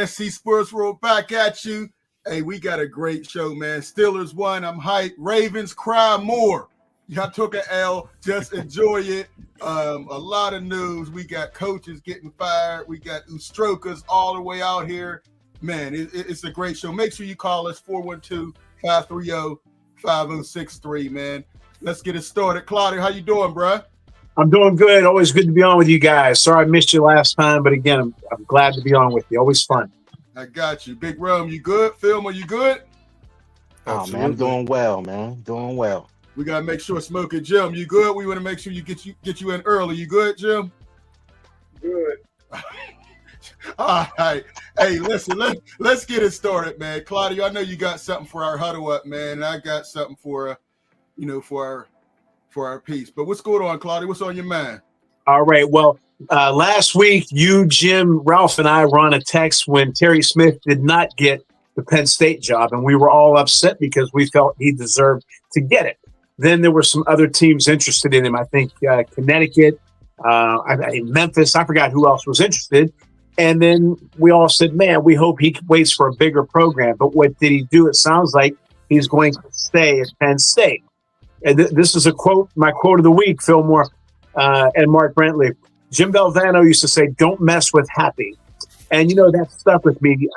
SC Sports World back at you. Hey, we got a great show, man. Steelers won. I'm hyped. Ravens cry more. Y'all took an L. Just enjoy it. A lot of news. We got coaches getting fired. We got Ustrokas all the way out here. Man, it's a great show. Make sure you call us 412-530-5063, man. Let's get it started. Claudia, how you doing, bro? I'm doing good. Always good to be on with you guys. Sorry I missed you last time, but again, I'm glad to be on with you. Always fun. I got you. Big Rum, you good? Film, are you good? Oh, absolutely. Man, I'm doing well, man. Doing well. We got to make sure Smoky Jim, you good? We want to make sure you get you in early. You good, Jim? Good. All right. Hey, listen, let's get it started, man. Claudia, I know you got something for our huddle up, man, and I got something for our piece. But what's going on, Claudia? What's on your mind? All right. Well, last week, you, Jim, Ralph, and I were on a text when Terry Smith did not get the Penn State job, and we were all upset because we felt he deserved to get it. Then there were some other teams interested in him. I think Connecticut, Memphis. I forgot who else was interested. And then we all said, man, we hope he waits for a bigger program. But what did he do? It sounds like he's going to stay at Penn State. And this is a quote, my quote of the week, Fillmore and Mark Brentley. Jim Valvano used to say, don't mess with happy. And, that stuck with me.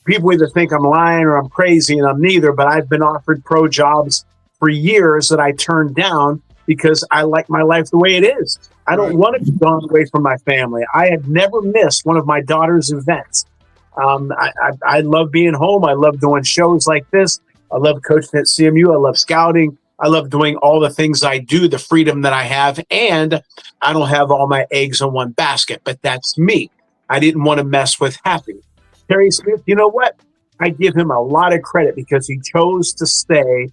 People either think I'm lying or I'm crazy, and I'm neither. But I've been offered pro jobs for years that I turned down because I like my life the way it is. I don't want to be gone away from my family. I have never missed one of my daughter's events. I love being home. I love doing shows like this. I love coaching at CMU. I love scouting. I love doing all the things I do, the freedom that I have, and I don't have all my eggs in one basket, but that's me. I didn't want to mess with happy. Terry Smith, you know what? I give him a lot of credit because he chose to stay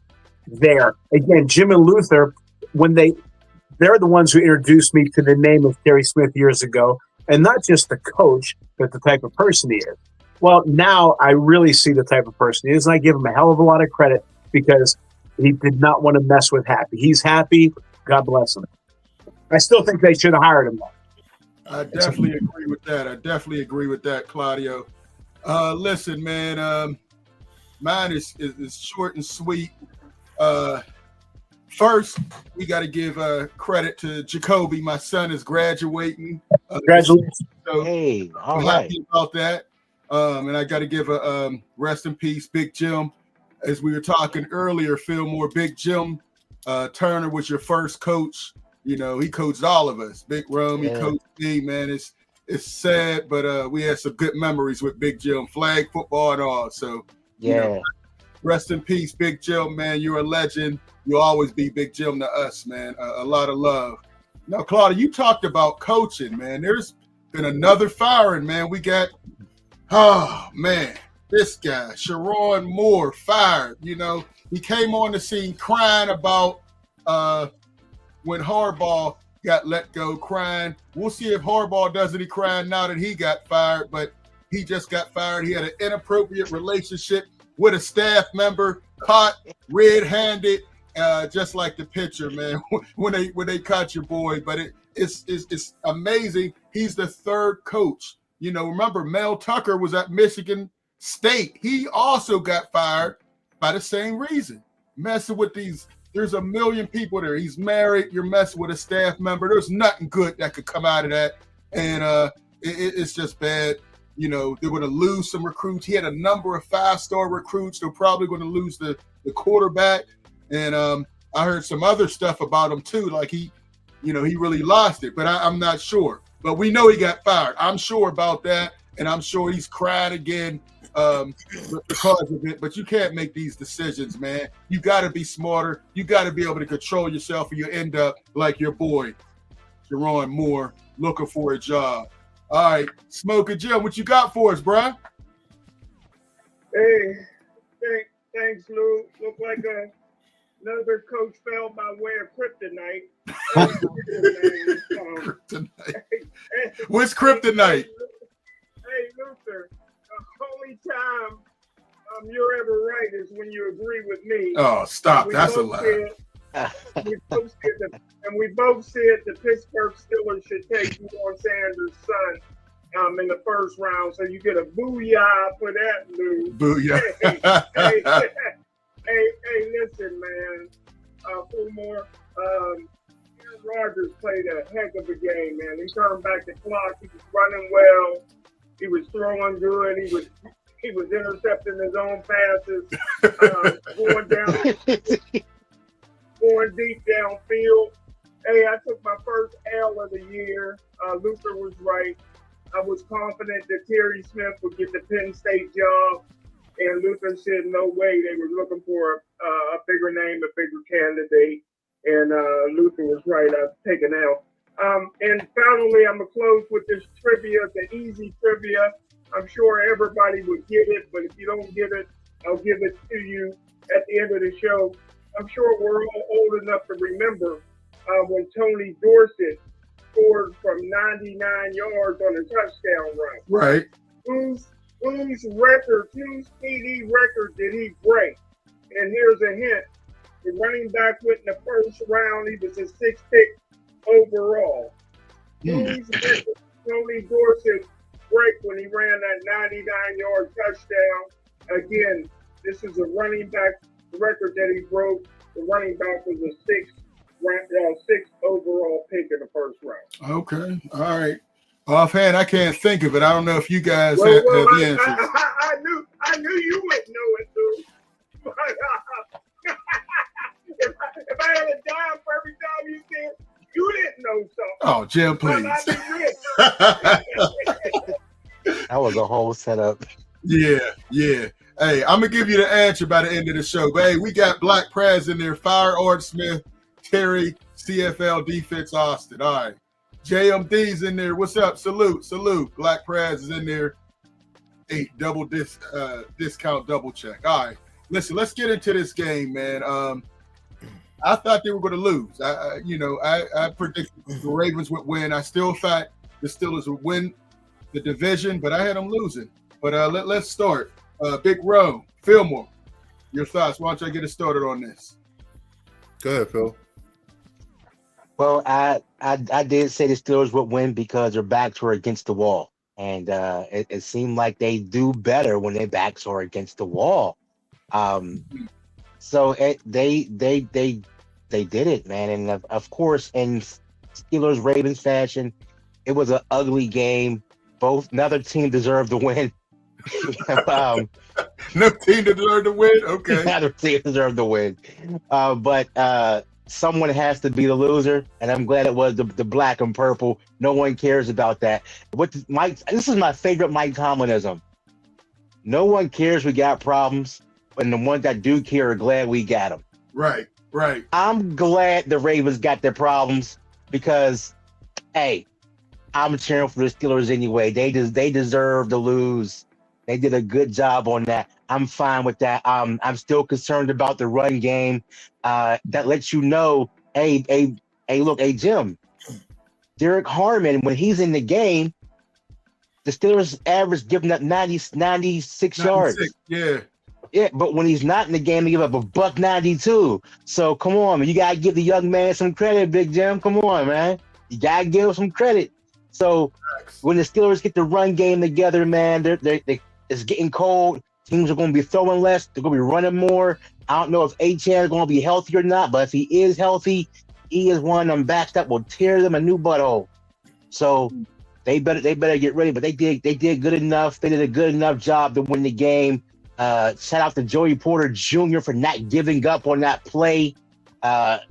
there. Again, Jim and Luther, they're the ones who introduced me to the name of Terry Smith years ago, and not just the coach, but the type of person he is. Well, now I really see the type of person he is, and I give him a hell of a lot of credit because he did not want to mess with happy. He's happy. God bless him. I still think they should have hired him, though. I definitely agree with that. Claudio. Listen, man, mine is short and sweet. First, we got to give credit to Jacoby. My son is graduating. Congratulations. So hey, all I'm right. happy about that. And I got to give a rest in peace, Big Jim. As we were talking earlier, Fillmore, Big Jim Turner was your first coach. He coached all of us. Big Rum, he coached me, man. It's sad, but we had some good memories with Big Jim, flag football and all. So, rest in peace, Big Jim, man. You're a legend. You'll always be Big Jim to us, man. A lot of love. Now, Claudia, you talked about coaching, man. There's been another firing, man. We got, this guy, Sharon Moore, fired. He came on the scene crying about when Harbaugh got let go, crying. We'll see if Harbaugh does any crying now that he got fired, but he just got fired. He had an inappropriate relationship with a staff member, caught red-handed, just like the picture, man, when they caught your boy. But it's amazing. He's the third coach. Remember, Mel Tucker was at Michigan State. He also got fired by the same reason. Messing with these, there's a million people there. He's married. You're messing with a staff member. There's nothing good that could come out of that. And it's just bad. They're going to lose some recruits. He had a number of 5-star recruits. They're probably going to lose the quarterback. And I heard some other stuff about him too. Like he really lost it, but I'm not sure. But we know he got fired. I'm sure about that. And I'm sure he's crying again because of it. But you can't make these decisions, man. You got to be smarter. You got to be able to control yourself, or you end up like your boy, Sharon Moore, looking for a job. All right, Smoker Jim, what you got for us, bro? Hey, thanks, Lou. Look like another coach fell by way of kryptonite. Kryptonite. What's kryptonite? Hey, Luther, the only time you're ever right is when you agree with me. Oh, stop. That's a lie. We both said the Pittsburgh Steelers should take Deion Sanders' son in the first round. So you get a booyah for that, Lou. Booyah. Hey, listen, man. Fillmore, Aaron Rodgers played a heck of a game, man. He turned back the clock. He was running well. He was throwing good. He was intercepting his own passes, going deep downfield. Hey, I took my first L of the year. Luther was right. I was confident that Terry Smith would get the Penn State job, and Luther said no way. They were looking for a bigger name, a bigger candidate, and Luther was right. I've taken L. And finally, I'm going to close with this trivia, the easy trivia. I'm sure everybody would get it, but if you don't get it, I'll give it to you at the end of the show. I'm sure we're all old enough to remember when Tony Dorsett scored from 99 yards on a touchdown run. Right. Whose TD record did he break? And here's a hint. The running back went in the first round. He was a 6th pick overall. Whose record Tony Dorsett break when he ran that 99-yard touchdown? Again, this is a running back record that he broke. The running back was a 6th overall pick in the first round. Okay. All right. Offhand, I can't think of it. I don't know if you guys have the answers. I knew you wouldn't know it, dude. if I had a dime for every time you said you didn't know something. Oh, Jim, please. That was a whole setup. Yeah. Hey, I'm going to give you the answer by the end of the show. But, hey, we got Black Prez in there. Fire Art Smith, Terry, CFL Defense Austin. All right. JMD's in there. What's up? Salute. Black Prez is in there. 8 double discount double check. All right. Listen, let's get into this game, man. I thought they were going to lose. I predicted the Ravens would win. I still thought the Steelers would win the division, but I had them losing. But let's start. Big Rome, Fillmore, your thoughts. Why don't you get us started on this? Go ahead, Phil. Well, I did say the Steelers would win because their backs were against the wall, and it seemed like they do better when their backs are against the wall. So they did it, man, and of course, in Steelers Ravens fashion, it was an ugly game. Neither team deserved to win. No team deserved to win. Okay, neither team deserved to win. But someone has to be the loser, and I'm glad it was the black and purple. No one cares about that. This is my favorite Mike Tomlinism. No one cares we got problems, and the ones that do care are glad we got them. Right. I'm glad the Ravens got their problems because, hey, I'm cheering for the Steelers anyway. They deserve to lose. They did a good job on that. I'm fine with that. I'm still concerned about the run game. That lets you know, hey, look, Jim, Derek Harmon, when he's in the game, the Steelers average giving up 96 yards. Yeah, but when he's not in the game, they give up a $192. So come on, man. You gotta give the young man some credit, Big Jim. Come on, man. You gotta give him some credit. So when the Steelers get the run game together, man, it's getting cold. Teams are going to be throwing less. They're going to be running more. I don't know if A-Chan is going to be healthy or not, but if he is healthy, he is one of them backs that will tear them a new butthole. So they better get ready. But they did good enough. They did a good enough job to win the game. Shout out to Joey Porter Jr. for not giving up on that play. And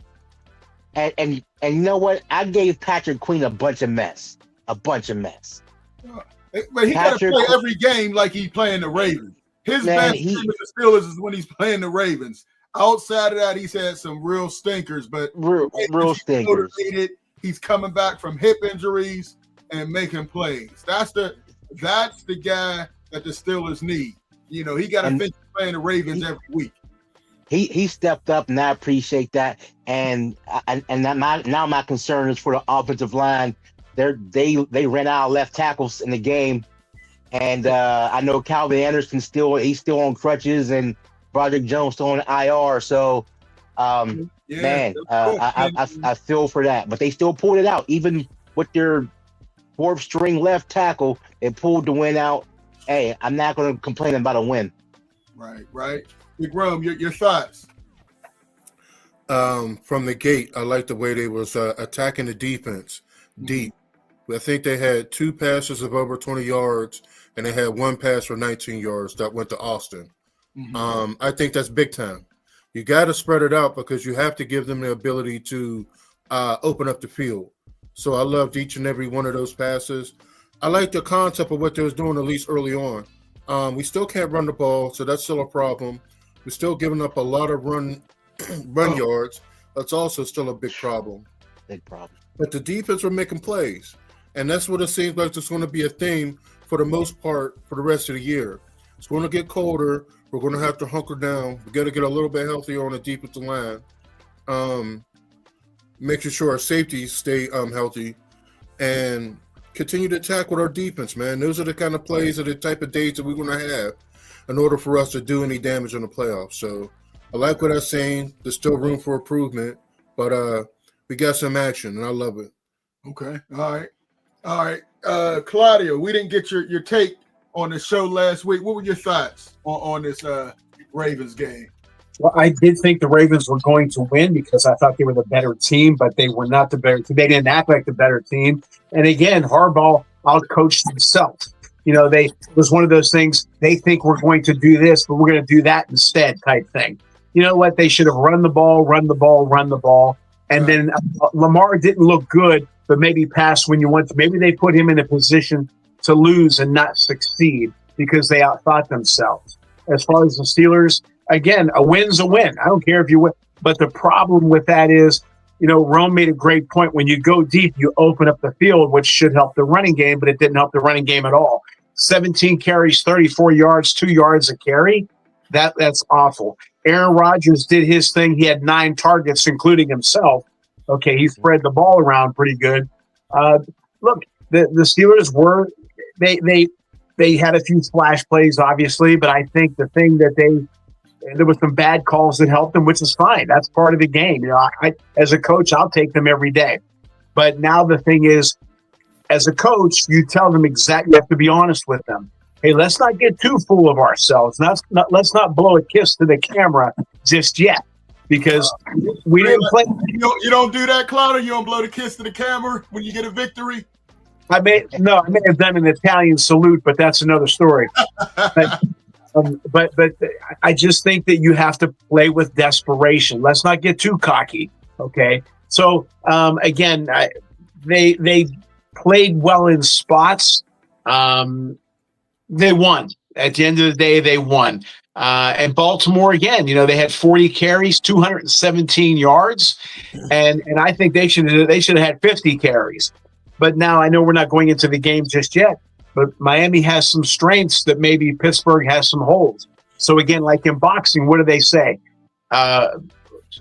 you know what? I gave Patrick Queen a bunch of mess. But he got to play every game like he's playing the Ravens. His best game with the Steelers is when he's playing the Ravens. Outside of that, he's had some real stinkers, but real stinkers. He's coming back from hip injuries and making plays. That's the guy that the Steelers need. You know, he got to finish playing the Ravens every week. He stepped up, and I appreciate that. And now my concern is for the offensive line. They ran out of left tackles in the game, and I know Calvin Anderson he's still on crutches, and Broderick Jones still on IR. So, I feel for that, but they still pulled it out, even with their fourth string left tackle and pulled the win out. Hey, I'm not going to complain about a win. Right. Big Rome, your thoughts? From the gate, I like the way they was attacking the defense deep. I think they had 2 passes of over 20 yards, and they had 1 pass for 19 yards that went to Austin. I think that's big time. You got to spread it out because you have to give them the ability to open up the field. So I loved each and every one of those passes. I like the concept of what they was doing, at least early on. We still can't run the ball, so that's still a problem. We're still giving up a lot of run yards. That's also still a big problem. Big problem. But the defense were making plays. And that's what it seems like it's going to be a theme for the most part for the rest of the year. It's going to get colder. We're going to have to hunker down. We got to get a little bit healthier on the defensive line. Making sure our safeties stay healthy and continue to attack with our defense, man. Those are the kind of plays or the type of days that we're going to have in order for us to do any damage in the playoffs. So I like what I'm saying. There's still room for improvement, but we got some action, and I love it. Okay. All right. Claudio, we didn't get your take on the show last week. What were your thoughts on this Ravens game? Well, I did think the Ravens were going to win because I thought they were the better team, but they were not the better team. They didn't act like the better team. And again, Harbaugh outcoached himself. It was one of those things. They think we're going to do this, but we're going to do that instead type thing. You know what? They should have run the ball. And then Lamar didn't look good, but maybe pass when you want to. Maybe they put him in a position to lose and not succeed because they outthought themselves. As far as the Steelers, again, a win's a win. I don't care if you win. But the problem with that is, Rome made a great point. When you go deep, you open up the field, which should help the running game, but it didn't help the running game at all. 17 carries, 34 yards, 2 yards a carry. That's awful. Aaron Rodgers did his thing. He had 9 targets, including himself. Okay, he spread the ball around pretty good. Look, the Steelers were they had a few splash plays, obviously, but I think the thing that there was some bad calls that helped them, which is fine. That's part of the game. I as a coach, I'll take them every day. But now the thing is, as a coach, you tell them exactly. You have to be honest with them. Hey, let's not get too full of ourselves. Let's not blow a kiss to the camera just yet, because we didn't play. You don't do that, Claudia. You don't blow the kiss to the camera when you get a victory. I may have done an Italian salute, but that's another story. But I just think that you have to play with desperation. Let's not get too cocky. Okay. So again, they played well in spots. They won. At the end of the day, they won. And Baltimore, again, they had 40 carries, 217 yards, and I think they should have had 50 carries. But now I know we're not going into the game just yet, but Miami has some strengths that maybe Pittsburgh has some holes. So again, like in boxing, what do they say? What's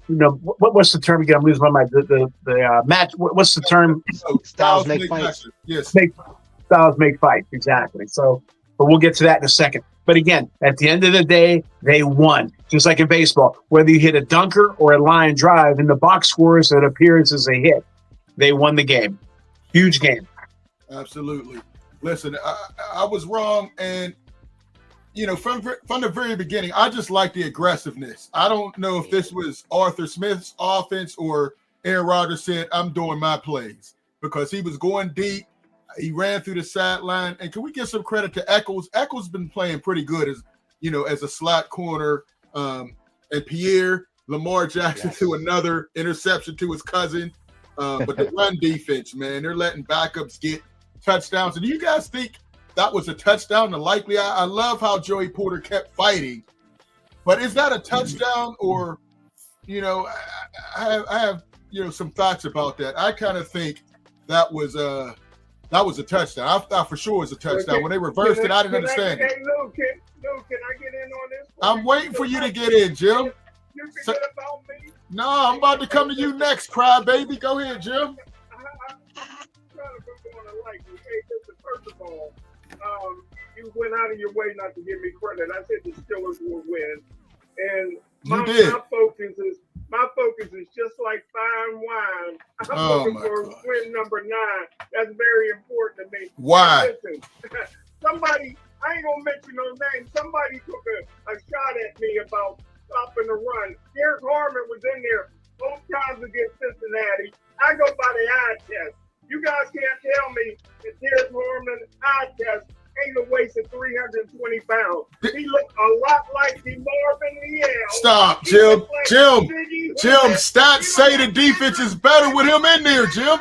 the term again? I'm losing my mind. The match. What's the term? Styles make fights. Yes. Styles make fights. Exactly. So, but we'll get to that in a second. But again, at the end of the day, they won. Just like in baseball, whether you hit a dunker or a line drive, in the box scores, it appears as a hit. They won the game. Huge game. Absolutely. Listen, I was wrong, and from the very beginning, I just like the aggressiveness. I don't know if this was Arthur Smith's offense or Aaron Rodgers said, "I'm doing my plays," because he was going deep. He ran through the sideline, and can we give some credit to Echols? Echols been playing pretty good as a slot corner, and Pierre Lamar Jackson to another interception to his cousin. But the run defense, man, they're letting backups get touchdowns. And do you guys think that was a touchdown? The likely, I love how Joey Porter kept fighting, but is that a touchdown? Or, I have some thoughts about that. I kind of think that was a touchdown. I thought for sure it was a touchdown. When they reversed it, I didn't understand it. Hey, Lou, can I get in on this? I'm waiting for you to get in, Jim. You forget about me? No, I'm about to come to you next, cry baby. Go ahead, Jim. I'm trying to put you on a like. Hey, listen, first of all, you went out of your way not to give me credit. I said the Steelers will win, and my My focus is just like fine wine. I'm Oh, looking my for gosh. win number 9. That's very important to me. Why? Listen, somebody, I ain't gonna mention no names. Somebody took a shot at me about stopping the run. Derek Harmon was in there both times against Cincinnati. I go by the eye test. You guys can't tell me that Derek Harmon's eye test ain't a waste of 320 pounds. He looked a lot like DeMarvin Leal. Stop, He Jim. looked like Jim. Ziggy Jim, Webb. stats He say looked the like defense Aaron is better Jones. with him in there, Jim.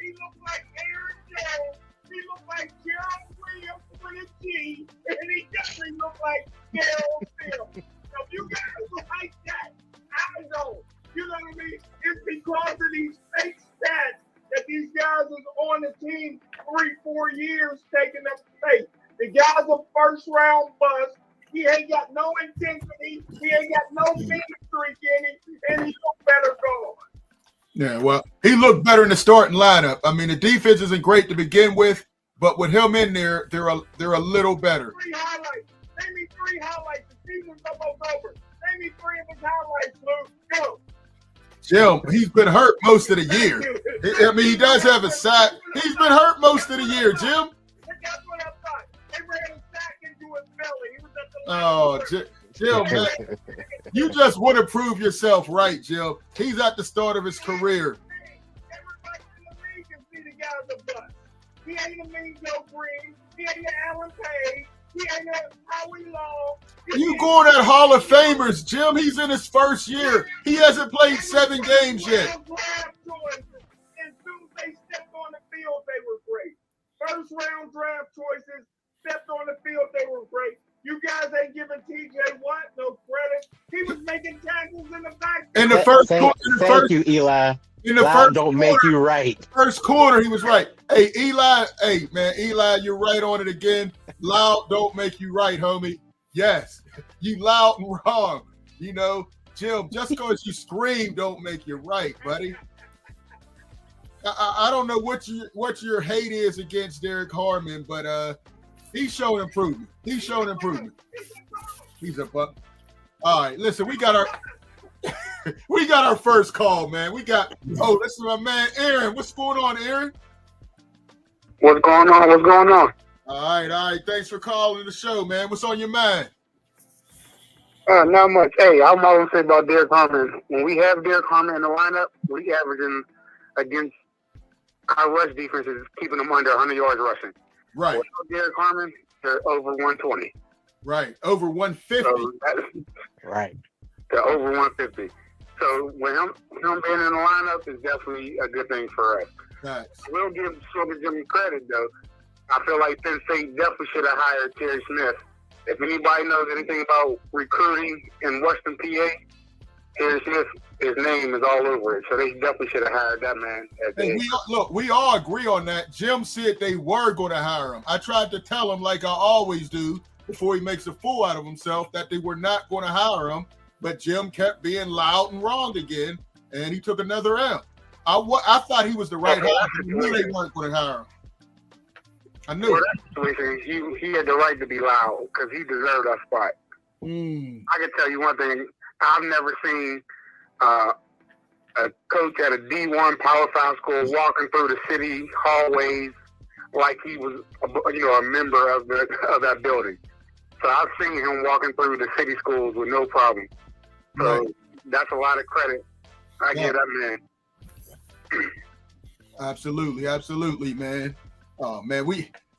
He looked like Aaron Jones. He looked like Gerald Williams with a G. And he definitely looked like Gerald Phil. So if you guys like that, I don't. You know what I mean? It's because of these fake stats that these guys is on the team 3-4 years taking up space. The guy's a first round bust. He ain't got no intensity. He ain't got no mean streak in him, and he look better gone. Yeah, well, he looked better in the starting lineup. I mean, the defense isn't great to begin with, but with him in there, they're a little better. 3 highlights. Name me 3 highlights. The season's almost over. Name me 3 of his highlights, Luke. Go. Jim, he's been hurt most of the year. I mean, he does have a side. He's been hurt most of the year, Jim. That's what I thought. They ran a sack into his belly. He was at the Oh, Jim, man, you just want to prove yourself right, Jim. He's at the start of his career. Everybody in the league can see the guy's a bust. He ain't a mean Joe Green. He ain't an Alan Page. He ain't a Howie Long. You going at Hall of Famers, Jim. He's in his first year. He hasn't played 7 games yet. Draft choices. As soon as they stepped on the field, they were great. First round draft choices, stepped on the field, they were great. You guys ain't giving TJ Watt no credit. He was making tackles in the back. In the first quarter, Thank you, Eli. in the Loud first don't quarter, make you right. first quarter, he was right. Hey, Eli, Eli, you're right on it again. Loud don't make you right, homie. Yes, you loud and wrong. You know, Jim, just because you scream don't make you right, buddy. I don't know what your hate is against Derek Harmon, but he's showing improvement. He's showing improvement. He's a buck. All right, listen, we got our first call, man. This is my man Aaron. What's going on, Aaron? What's going on? All right. Thanks for calling the show, man. What's on your mind? Not much. Hey, I'm always say about Derek Harmon. When we have Derek Harmon in the lineup, we averaging against our rush defense is keeping them under 100 yards rushing. Right. Without Derek Harmon, they're over 120. Right. Over 150. So Right. they're over 150. So when him being in the lineup is definitely a good thing for us. Facts. We'll give him credit though. I feel like Penn State definitely should have hired Terry Smith. If anybody knows anything about recruiting in Western PA, Terry Smith, his name is all over it. So they definitely should have hired that man. Hey, we all agree on that. Jim said they were going to hire him. I tried to tell him, like I always do, before he makes a fool out of himself, that they were not going to hire him. But Jim kept being loud and wrong again, and he took another L. I thought he was the right hire. I knew they weren't going to hire him. I knew it. He had the right to be loud because he deserved that spot. I can tell you one thing. I've never seen a coach at a D1 Power 5 school walking through the city hallways like he was, a member of that building. So I've seen him walking through the city schools with no problem. So that's a lot of credit. I give that man. Absolutely, man. Oh man,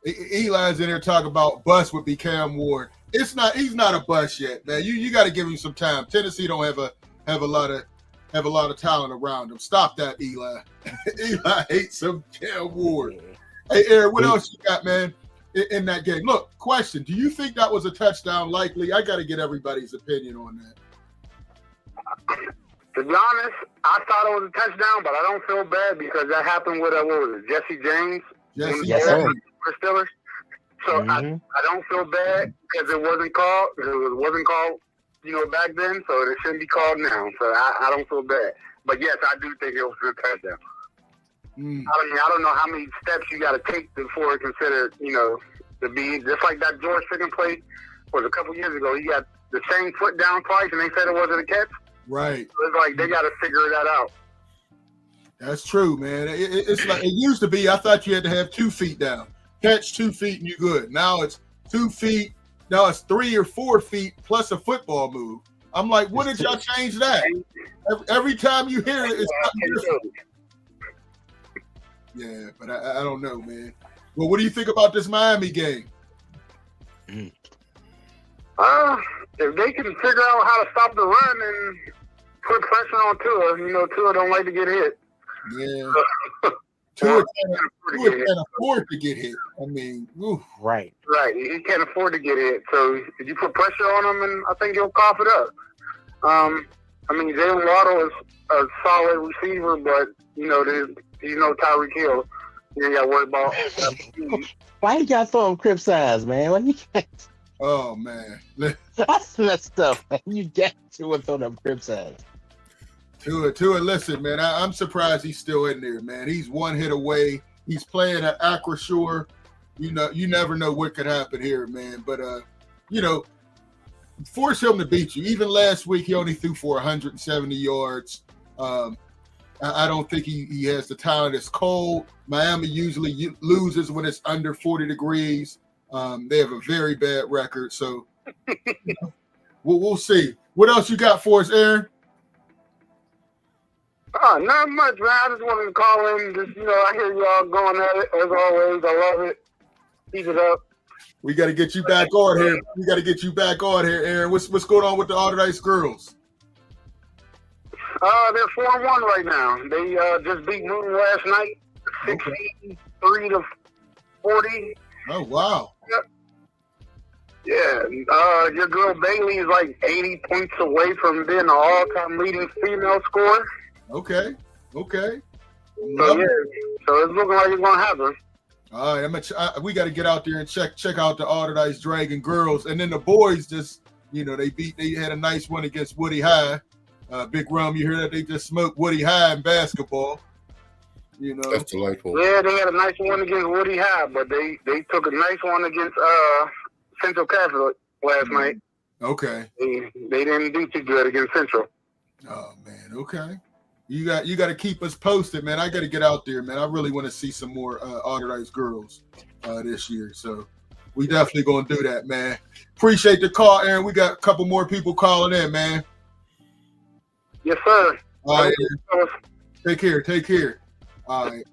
Eli's in there talking about bust would be Cam Ward. He's not a bust yet, man. You got to give him some time. Tennessee don't have a lot of talent around him. Stop that, Eli. Eli hates some Cam Ward. Hey, Aaron, what else you got, man, in that game? Look, question: do you think that was a touchdown? Likely. I got to get everybody's opinion on that. To be honest, I thought it was a touchdown, but I don't feel bad because that happened with Jesse James. Yes, sir. For Steelers. So I don't feel bad because it wasn't called. It wasn't called, back then. So it shouldn't be called now. So I don't feel bad. But yes, I do think it was a touchdown. I mean, I don't know how many steps you got to take before it's considered, to be just like that George Pickens play was a couple years ago. He got the same foot down twice, and they said it wasn't a catch. Right. It's like they got to figure that out. That's true, man. It's like it used to be. I thought you had to have 2 feet down, catch 2 feet, and you're good. Now it's 2 feet. Now it's 3 or 4 feet plus a football move. I'm like, when did y'all change that? Every time you hear it, it's something different. Yeah, but I don't know, man. Well, what do you think about this Miami game? If they can figure out how to stop the run and put pressure on Tua, Tua don't like to get hit. Yeah. Tua can't afford to get hit. I mean, oof. Right. He can't afford to get hit. So if you put pressure on him, and I think he'll cough it up. Jalen Waddle is a solid receiver, but he's no Tyreek Hill. You ain't got to worry about. Why you got to throw him crib size, man? Why you got? Oh man, That's messed up, man. You got to throw them crib size. Tua, listen, man. I'm surprised he's still in there, man. He's 1 hit away. He's playing at Acrisure. You never know what could happen here, man. But force him to beat you. Even last week, he only threw for 170 yards. I don't think he has the talent. It's cold. Miami usually loses when it's under 40 degrees. They have a very bad record, so we'll see. What else you got for us, Aaron? Not much, man. I just wanted to call in. Just I hear y'all going at it as always. I love it. Keep it up. We got to get you back on here. Aaron. What's going on with the Alderdice girls? They're 4-1 right now. They just beat Newton last night, 63-40. Oh wow. Yeah, your girl Bailey is like 80 points away from being the all-time leading female scorer. Okay. So it's looking like it's gonna happen. All right, we got to get out there and check out the Alderdice Dragon girls, and then the boys just they had a nice one against Woody High. Big Rum, you hear that they just smoked Woody High in basketball. That's delightful. Yeah, they had a nice one against Woody High, but they took a nice one against Central Catholic last night. Okay. They didn't do too good against Central. Oh man, okay. You got to keep us posted, man. I got to get out there, man. I really want to see some more Alderdice girls this year. So we definitely gonna do that, man. Appreciate the call, Aaron. We got a couple more people calling in, man. Yes, sir. All right, take care. All right.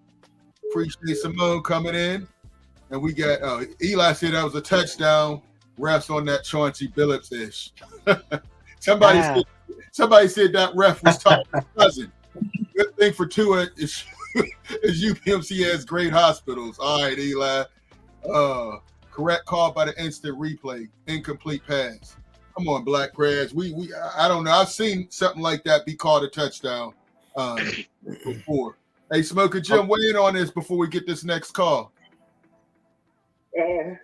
Appreciate Simone coming in. And we got Eli said that was a touchdown. Refs on that Chauncey Billups-ish. Somebody said that ref was talking to cousin. Good thing for Tua is UPMC has great hospitals. All right, Eli. Correct call by the instant replay. Incomplete pass. Come on, Black Grass. I don't know. I've seen something like that be called a touchdown before. Hey, Smoker Jim, weigh in on this before we get this next call. Yeah,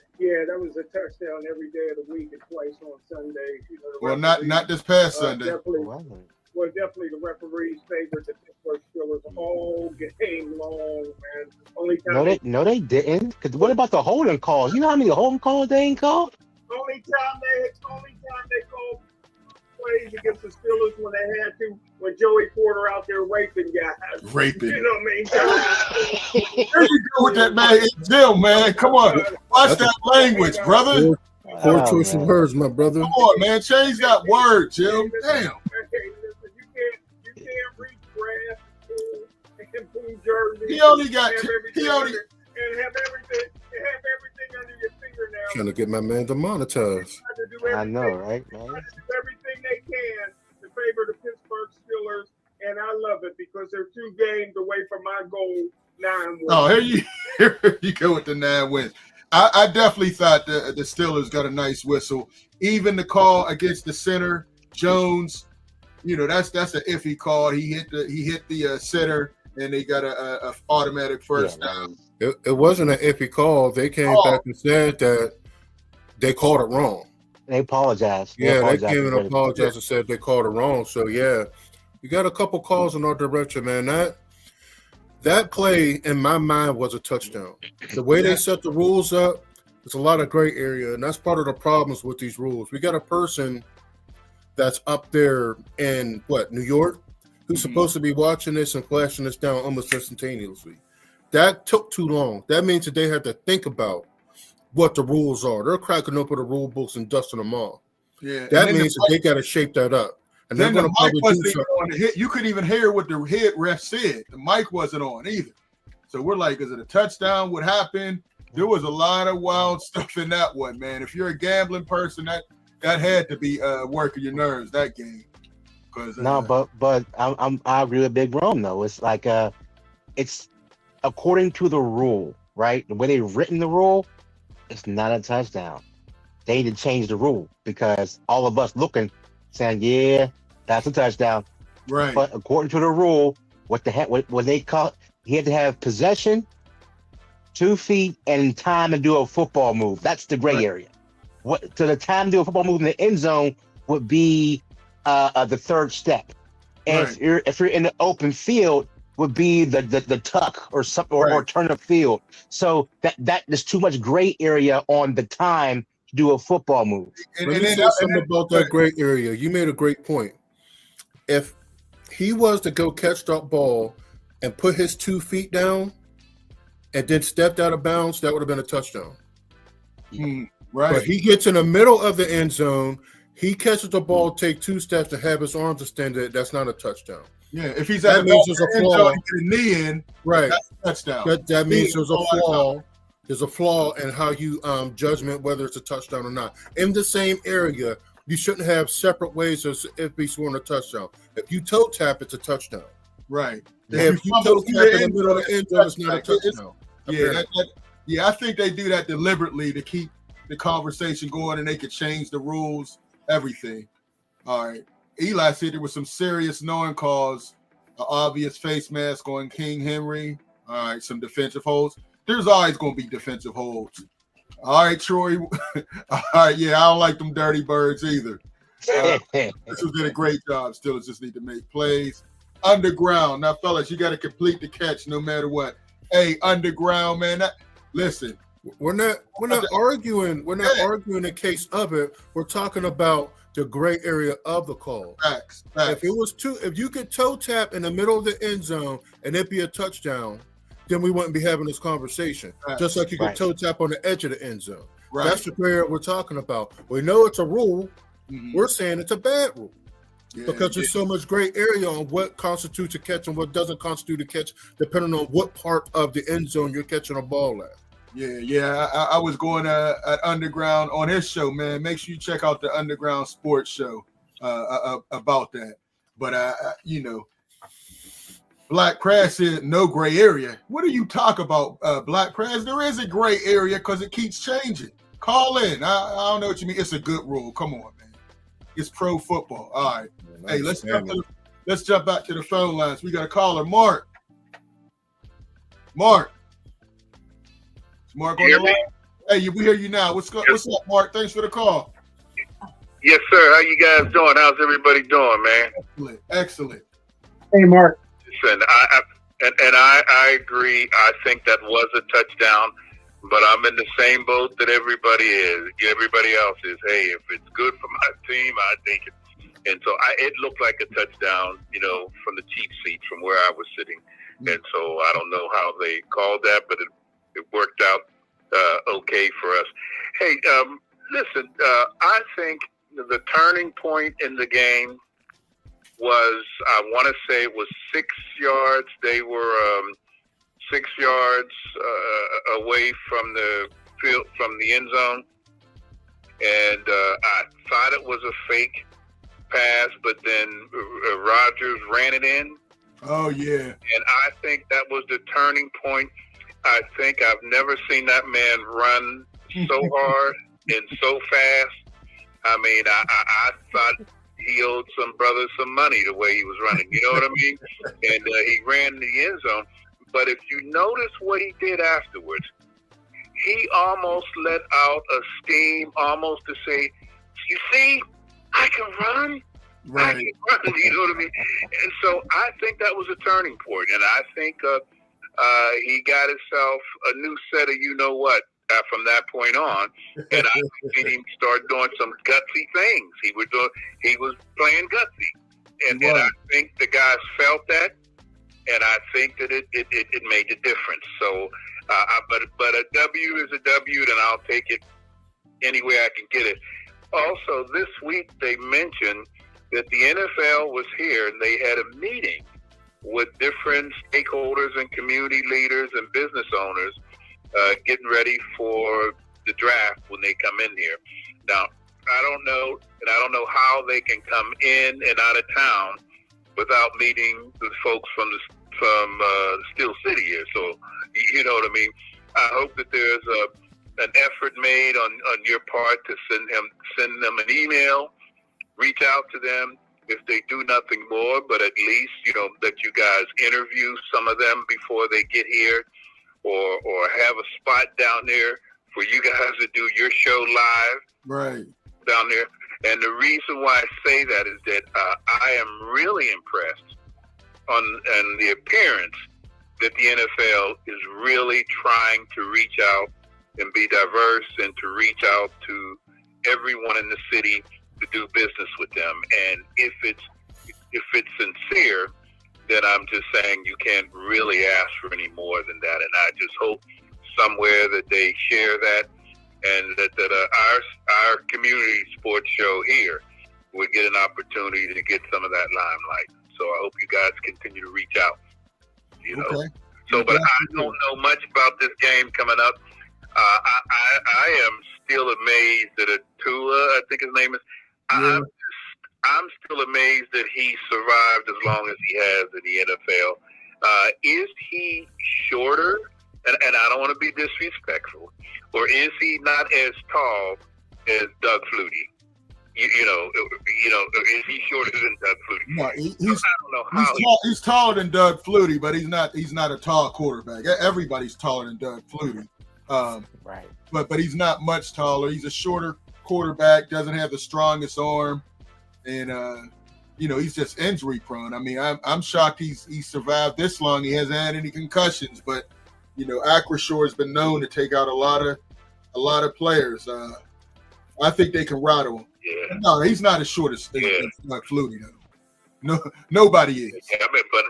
that was a touchdown every day of the week and twice on Sundays. Well, not this past Sunday. Definitely the referees favored the Pittsburgh Steelers all game long, man. No, they didn't. Because what about the holding calls? You know how many holding calls they ain't called? Only time they called plays against the Steelers when they had to, when Joey Porter out there raping guys. Raping. You know what I mean? There you go with that man. Jim, man. Come on. Watch that language, brother. Poor choice of words, my brother. Come on, man. Change that word, Jim. Damn. You can't reach grass and Boone Jersey. He only got and have everything under your fingernails. Trying to get my man demonetized. I know, right, man? Do everything they can to favor the Pittsburgh Steelers, and I love it because they're 2 games away from my goal, 9 wins. Oh, here you go with the 9 wins. I definitely thought the Steelers got a nice whistle. Even the call against the center, Jones, that's an iffy call. He hit the center, and they got a automatic first down. It wasn't an iffy call. They came back and said that they called it wrong. They apologized. They came and apologized and said they called it wrong. So, yeah, we got a couple calls in our direction, man. That play, in my mind, was a touchdown. The way they set the rules up, there's a lot of gray area, and that's part of the problems with these rules. We got a person that's up there in New York, who's supposed to be watching this and flashing this down almost instantaneously. That took too long. That means that they had to think about what the rules are. They're cracking open the rule books and dusting them off. Yeah, that means that they got to shape that up. And then they're the going to mic probably wasn't do even on the hit. You couldn't even hear what the head ref said. The mic wasn't on either. So we're like, is it a touchdown? What happened? There was a lot of wild stuff in that one, man. If you're a gambling person, that had to be working your nerves that game. But I agree with Big Rome though. It's like it's according to the rule, right? The way they've written the rule, it's not a touchdown. They need to change the rule because all of us looking, saying, yeah, that's a touchdown. Right. But according to the rule, what they call, he had to have possession, 2 feet, and time to do a football move. That's the gray area. So the time to do a football move in the end zone would be the third step. And if you're in the open field, would be the tuck or something or turn up field. So that there's too much gray area on the time to do a football move. Let me say something about that gray area. You made a great point. If he was to go catch that ball and put his 2 feet down and then stepped out of bounds, that would have been a touchdown. Right. But he gets in the middle of the end zone. He catches the ball, take 2 steps to have his arms extended. That's not a touchdown. Yeah, if he's at that means there's a flaw. Get a knee in, right? That's a touchdown. That means there's a flaw. There's a flaw in how you judgment whether it's a touchdown or not. In the same area, you shouldn't have separate ways as if he's scoring a touchdown. If you toe tap, it's a touchdown. Right. If you toe tap in the middle of the end zone, it's not a touchdown. Yeah, I think they do that deliberately to keep the conversation going, and they could change the rules, everything. All right. Eli said there was some serious knowing calls, an obvious face mask on King Henry. All right, some defensive holds. There's always going to be defensive holds. All right, Troy. All right, yeah, I don't like them dirty birds either. This did a great job. Still, just need to make plays. Underground. Now, fellas, you got to complete the catch no matter what. Hey, underground, man. Listen. We're not arguing. We're not arguing the case of it. We're talking about the gray area of the call. Facts. If you could toe tap in the middle of the end zone and it be a touchdown, then we wouldn't be having this conversation. Facts. Just like you could toe tap on the edge of the end zone. Right. That's the gray area we're talking about. We know it's a rule. Mm-hmm. We're saying it's a bad rule. Because there's so much gray area on what constitutes a catch and what doesn't constitute a catch, depending on what part of the end zone you're catching a ball at. Yeah. I was going at Underground on his show, man. Make sure you check out the Underground Sports Show about that. But Black Crash said no gray area. What do you talk about, Black Crash? There is a gray area because it keeps changing. Call in. I don't know what you mean. It's a good rule. Come on, man. It's pro football. All right. Hey, let's jump back to the phone lines. We got a caller, Mark. Mark on the line. Hey, we hear you now. What's up, Mark? Thanks for the call. Yes, sir. How you guys doing? How's everybody doing, man? Excellent. Hey, Mark. Listen, I agree. I think that was a touchdown, but I'm in the same boat that everybody else is. Hey, if it's good for my team, I take it. And so it looked like a touchdown, from the cheap seat from where I was sitting. And so I don't know how they called that, but it worked out okay for us. Hey, listen, I think the turning point in the game was, I want to say it was 6 yards. They were 6 yards away from the field, from the end zone. And I thought it was a fake pass, but then Rodgers ran it in. Oh, yeah. And I think that was the turning point. I think I've never seen that man run so hard and so fast. I mean, I thought he owed some brothers some money the way he was running. You know what I mean? And he ran in the end zone. But if you notice what he did afterwards, he almost let out a steam, almost to say, you see, I can run. Right. I can run, you know what I mean? And so I think that was a turning point. And I think he got himself a new set of you-know-what from that point on, and I seen him start doing some gutsy things. He was playing gutsy, and I think the guys felt that, and I think that it made a difference. So, but a W is a W, and I'll take it any way I can get it. Also, this week they mentioned that the NFL was here, and they had a meeting with different stakeholders and community leaders and business owners getting ready for the draft when they come in here. Now, I don't know how they can come in and out of town without meeting the folks from Steel City here. So, you know what I mean? I hope that there's an effort made on your part to send them an email, reach out to them. If they do nothing more, but at least, that you guys interview some of them before they get here, or have a spot down there for you guys to do your show live right down there. And the reason why I say that is that I am really impressed on the appearance that the NFL is really trying to reach out and be diverse and to reach out to everyone in the city to do business with them. And if it's sincere, then I'm just saying you can't really ask for any more than that. And I just hope somewhere that they share that, and that our community sports show here would get an opportunity to get some of that limelight. So I hope you guys continue to reach out. Okay. So, but I don't know much about this game coming up. I am still amazed that Tua, I think his name is. Yeah. I'm still amazed that he survived as long as he has in the NFL. Is he shorter? And I don't want to be disrespectful. Or is he not as tall as Doug Flutie? Is he shorter than Doug Flutie? No, I don't know how he's taller than Doug Flutie, but he's not a tall quarterback. Everybody's taller than Doug Flutie. Right. But he's not much taller. He's a shorter quarterback, doesn't have the strongest arm, and he's just injury prone. I mean, I'm shocked he's survived this long. He hasn't had any concussions, but Acrisure has been known to take out a lot of players. I think they can rattle him. Yeah. No, he's not as short as Doug Flutie, though. No, nobody is. Yeah, I mean, but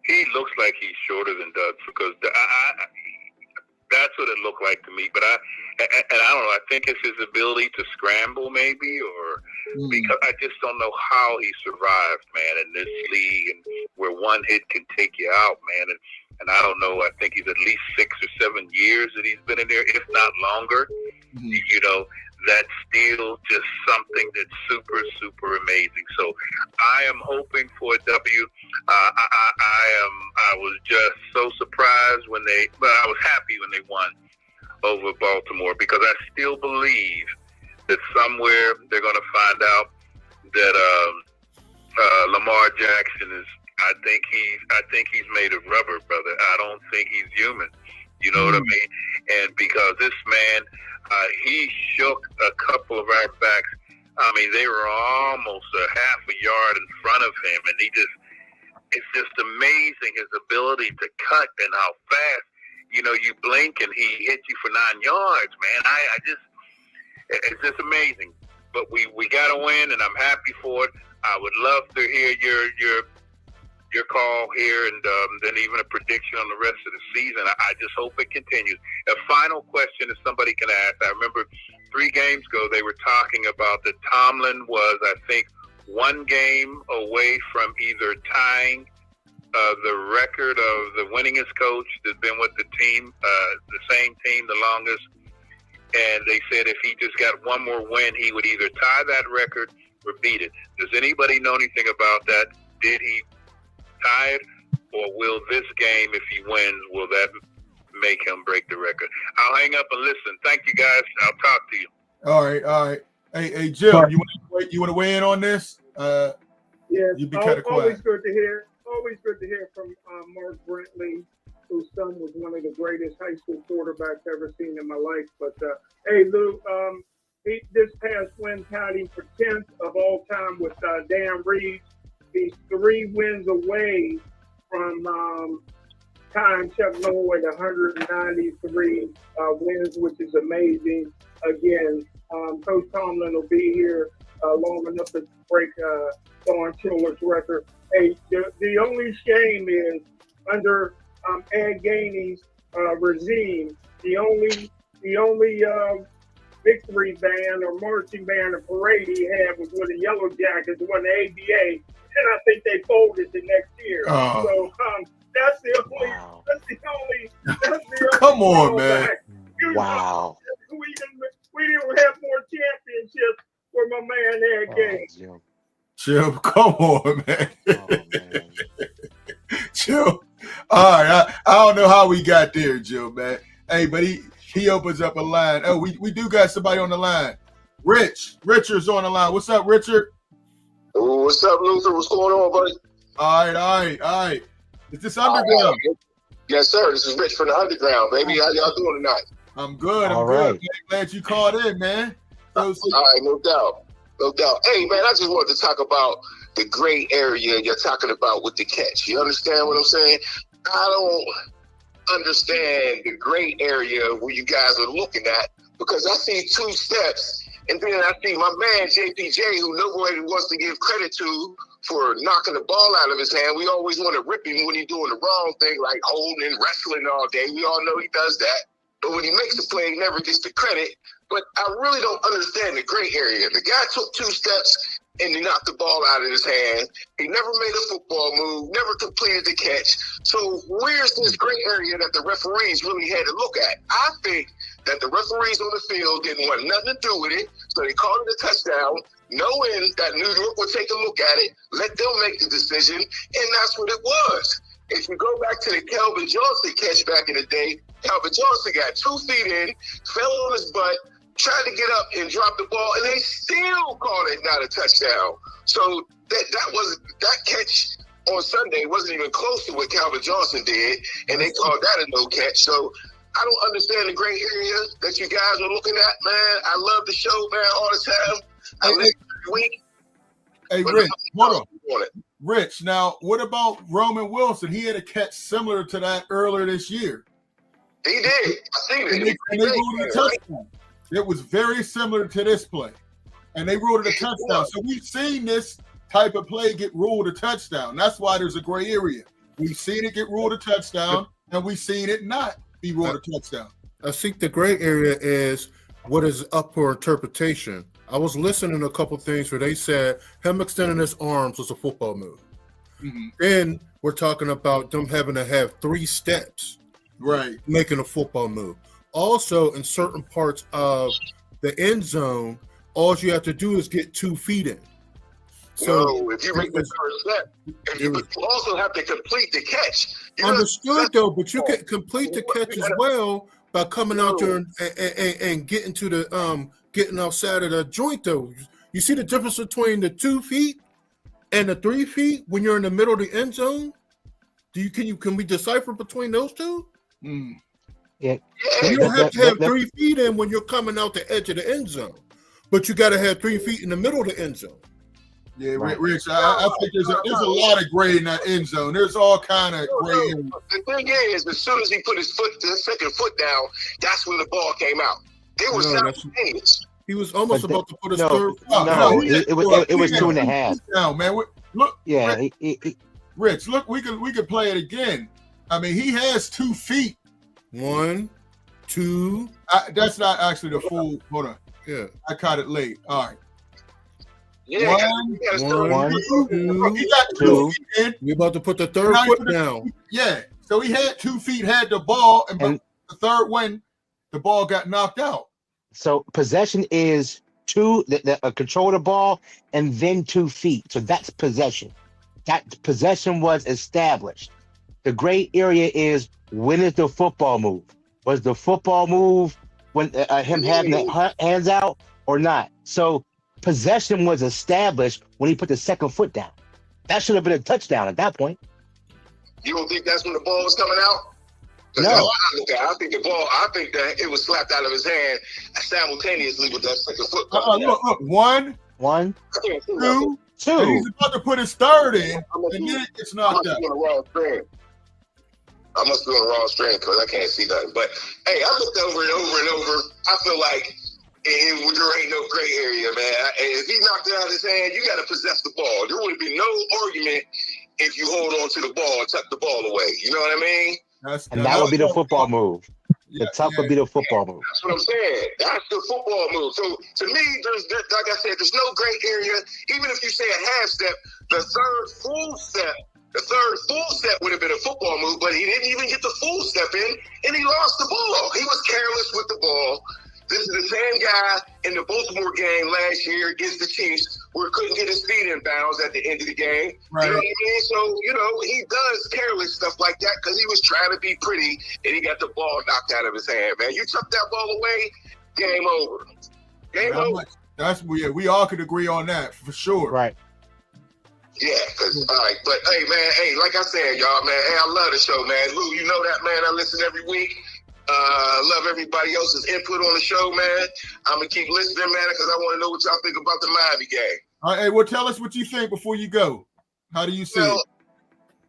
he looks like he's shorter than Doug, because that's what it looked like to me. But I don't know. I think it's his ability to scramble, maybe, or because I just don't know how he survived, man, in this league, and where one hit can take you out, man. And I don't know. I think he's at least 6 or 7 years that he's been in there, if not longer. Mm-hmm. That's still just something that's super, super amazing. So I am hoping for a W. I was just so surprised I was happy when they won over Baltimore, because I still believe that somewhere they're going to find out that Lamar Jackson is. I think he's made of rubber, brother. I don't think he's human. You know what I mean? And because this man, he shook a couple of our backs. I mean, they were almost a half a yard in front of him, and it's just amazing his ability to cut and how fast. You blink and he hits you for 9 yards, man. It's just amazing. But we got to win, and I'm happy for it. I would love to hear your call here, and then even a prediction on the rest of the season. I just hope it continues. A final question that somebody can ask. I remember 3 games ago they were talking about that Tomlin was, I think, 1 game away from either tying the record of the winningest coach that's been with the team, the same team the longest. And they said if he just got 1 more win, he would either tie that record or beat it. Does anybody know anything about that? Did he tie it, or will this game, if he wins, will that make him break the record? I'll hang up and listen. Thank you, guys. I'll talk to you. All right. Hey, Jim, you want to weigh in on this? Yes. You'd be kind of quiet. Always good to hear from Mark Brentley, whose son was one of the greatest high school quarterbacks ever seen in my life. But hey, Lou, this past win tied him for 10th of all time with Dan Reeves. He's 3 wins away from tying Chuck Noll at 193 wins, which is amazing. Again, Coach Tomlin will be here long enough to break Don Shula's record. Hey, the only shame is under Ed Gainey's regime, the only victory band or marching band or parade he had was with the Yellow Jackets, won the ABA, and I think they folded the next year. Oh. So that's the only. Come on, man. Wow. We didn't have more championships for my man Ed Gainey. Jim, come on, man. Oh, man. Jim. All right. I don't know how we got there, Jim, man. Hey, but he opens up a line. Oh, we do got somebody on the line. Richard's on the line. What's up, Richard? Oh, what's up, Luther? What's going on, buddy? All right. Is this Underground? Yes, sir. This is Rich from the Underground, baby. How y'all doing tonight? I'm good. All I'm good. right. Man, glad you called in, man. All right, no doubt. Hey, man, I just wanted to talk about the gray area you're talking about with the catch. You understand what I'm saying? I don't understand the gray area where you guys are looking at, because I see 2 steps, and then I see my man JPJ, who nobody wants to give credit to for knocking the ball out of his hand. We always want to rip him when he's doing the wrong thing, like holding and wrestling all day. We all know he does that. But when he makes the play, he never gets the credit. But I really don't understand the gray area. The guy took 2 steps and he knocked the ball out of his hand. He never made a football move, never completed the catch. So where's this gray area that the referees really had to look at? I think that the referees on the field didn't want nothing to do with it, so they called it a touchdown, knowing that New York would take a look at it, let them make the decision, and that's what it was. If you go back to the Calvin Johnson catch back in the day, Calvin Johnson got 2 feet in, fell on his butt, tried to get up and drop the ball, and they still called it not a touchdown. So that catch on Sunday wasn't even close to what Calvin Johnson did, and they called that a no catch. So I don't understand the gray area that you guys are looking at, man. I love the show, man, all the time. I listen every week. Hey, Rich, hold on. Rich, now what about Roman Wilson? He had a catch similar to that earlier this year. He did. I seen it. And they ruled it a touchdown. It was very similar to this play, and they ruled it a touchdown. So we've seen this type of play get ruled a touchdown. That's why there's a gray area. We've seen it get ruled a touchdown, and we've seen it not be ruled a touchdown. I think the gray area is what is up for interpretation. I was listening to a couple things where they said him extending his arms was a football move. Mm-hmm. Then we're talking about them having to have 3 steps, right, making a football move. Also, in certain parts of the end zone, all you have to do is get 2 feet in. So if you make the first step, you also have to complete the catch. Understood, though, but you can complete the catch as well by coming out there and getting to the getting outside of the joint. Though you see the difference between the 2 feet and the 3 feet when you're in the middle of the end zone. Can we decipher between those two? Mm. Yeah. You don't have to have 3 feet in when you're coming out the edge of the end zone, but you got to have 3 feet in the middle of the end zone. Yeah, right. Rich, I think there's a lot of gray in that end zone. There's all kind of gray. The thing is, as soon as he put his second foot down, that's when the ball came out. They were simultaneous. He was almost about to put his third foot. It was 2.5. Now, man, look. Yeah, Rich, look, we could play it again. I mean, he has 2 feet. 1, 2. That's not actually the full. Hold on. Yeah, I caught it late. All right. Yeah, one, He got 2 feet in. We're about to put the third foot down. Yeah. So he had 2 feet, had the ball, and the third one, the ball got knocked out. So possession is control the ball and then 2 feet. So that's possession. That possession was established. The gray area is, when is the football move? Was the football move when him having the hands out or not? So possession was established when he put the second foot down. That should have been a touchdown at that point. You don't think that's when the ball was coming out? No. I think the ball. I think that it was slapped out of his hand simultaneously with that second foot. Look, 1, 2. And he's about to put his third in, and then it gets knocked out. I must be on the wrong stream because I can't see nothing. But hey, I looked over and over and over. I feel like there ain't no gray area, man. If he knocked it out of his hand, you got to possess the ball. There would be no argument if you hold on to the ball and tuck the ball away. You know what I mean? That would be the football move. The tuck would be the football move. That's what I'm saying. That's the football move. So to me, there's like I said, there's no gray area. Even if you say a half step, the third full step would have been a football move, but he didn't even get the full step in, and he lost the ball. He was careless with the ball. This is the same guy in the Baltimore game last year against the Chiefs where couldn't get his feet in bounds at the end of the game. Right. You know what I mean? So, he does careless stuff like that because he was trying to be pretty and he got the ball knocked out of his hand, man. You took that ball away, game over. Game over. We all could agree on that for sure. Right. Yeah, all right. But, hey, man, like I said, y'all, man, I love the show, man. Lou, you know that, man. I listen every week. Love everybody else's input on the show, man. I'm going to keep listening, man, because I want to know what y'all think about the Miami game. All right, well, tell us what you think before you go. How do you see it?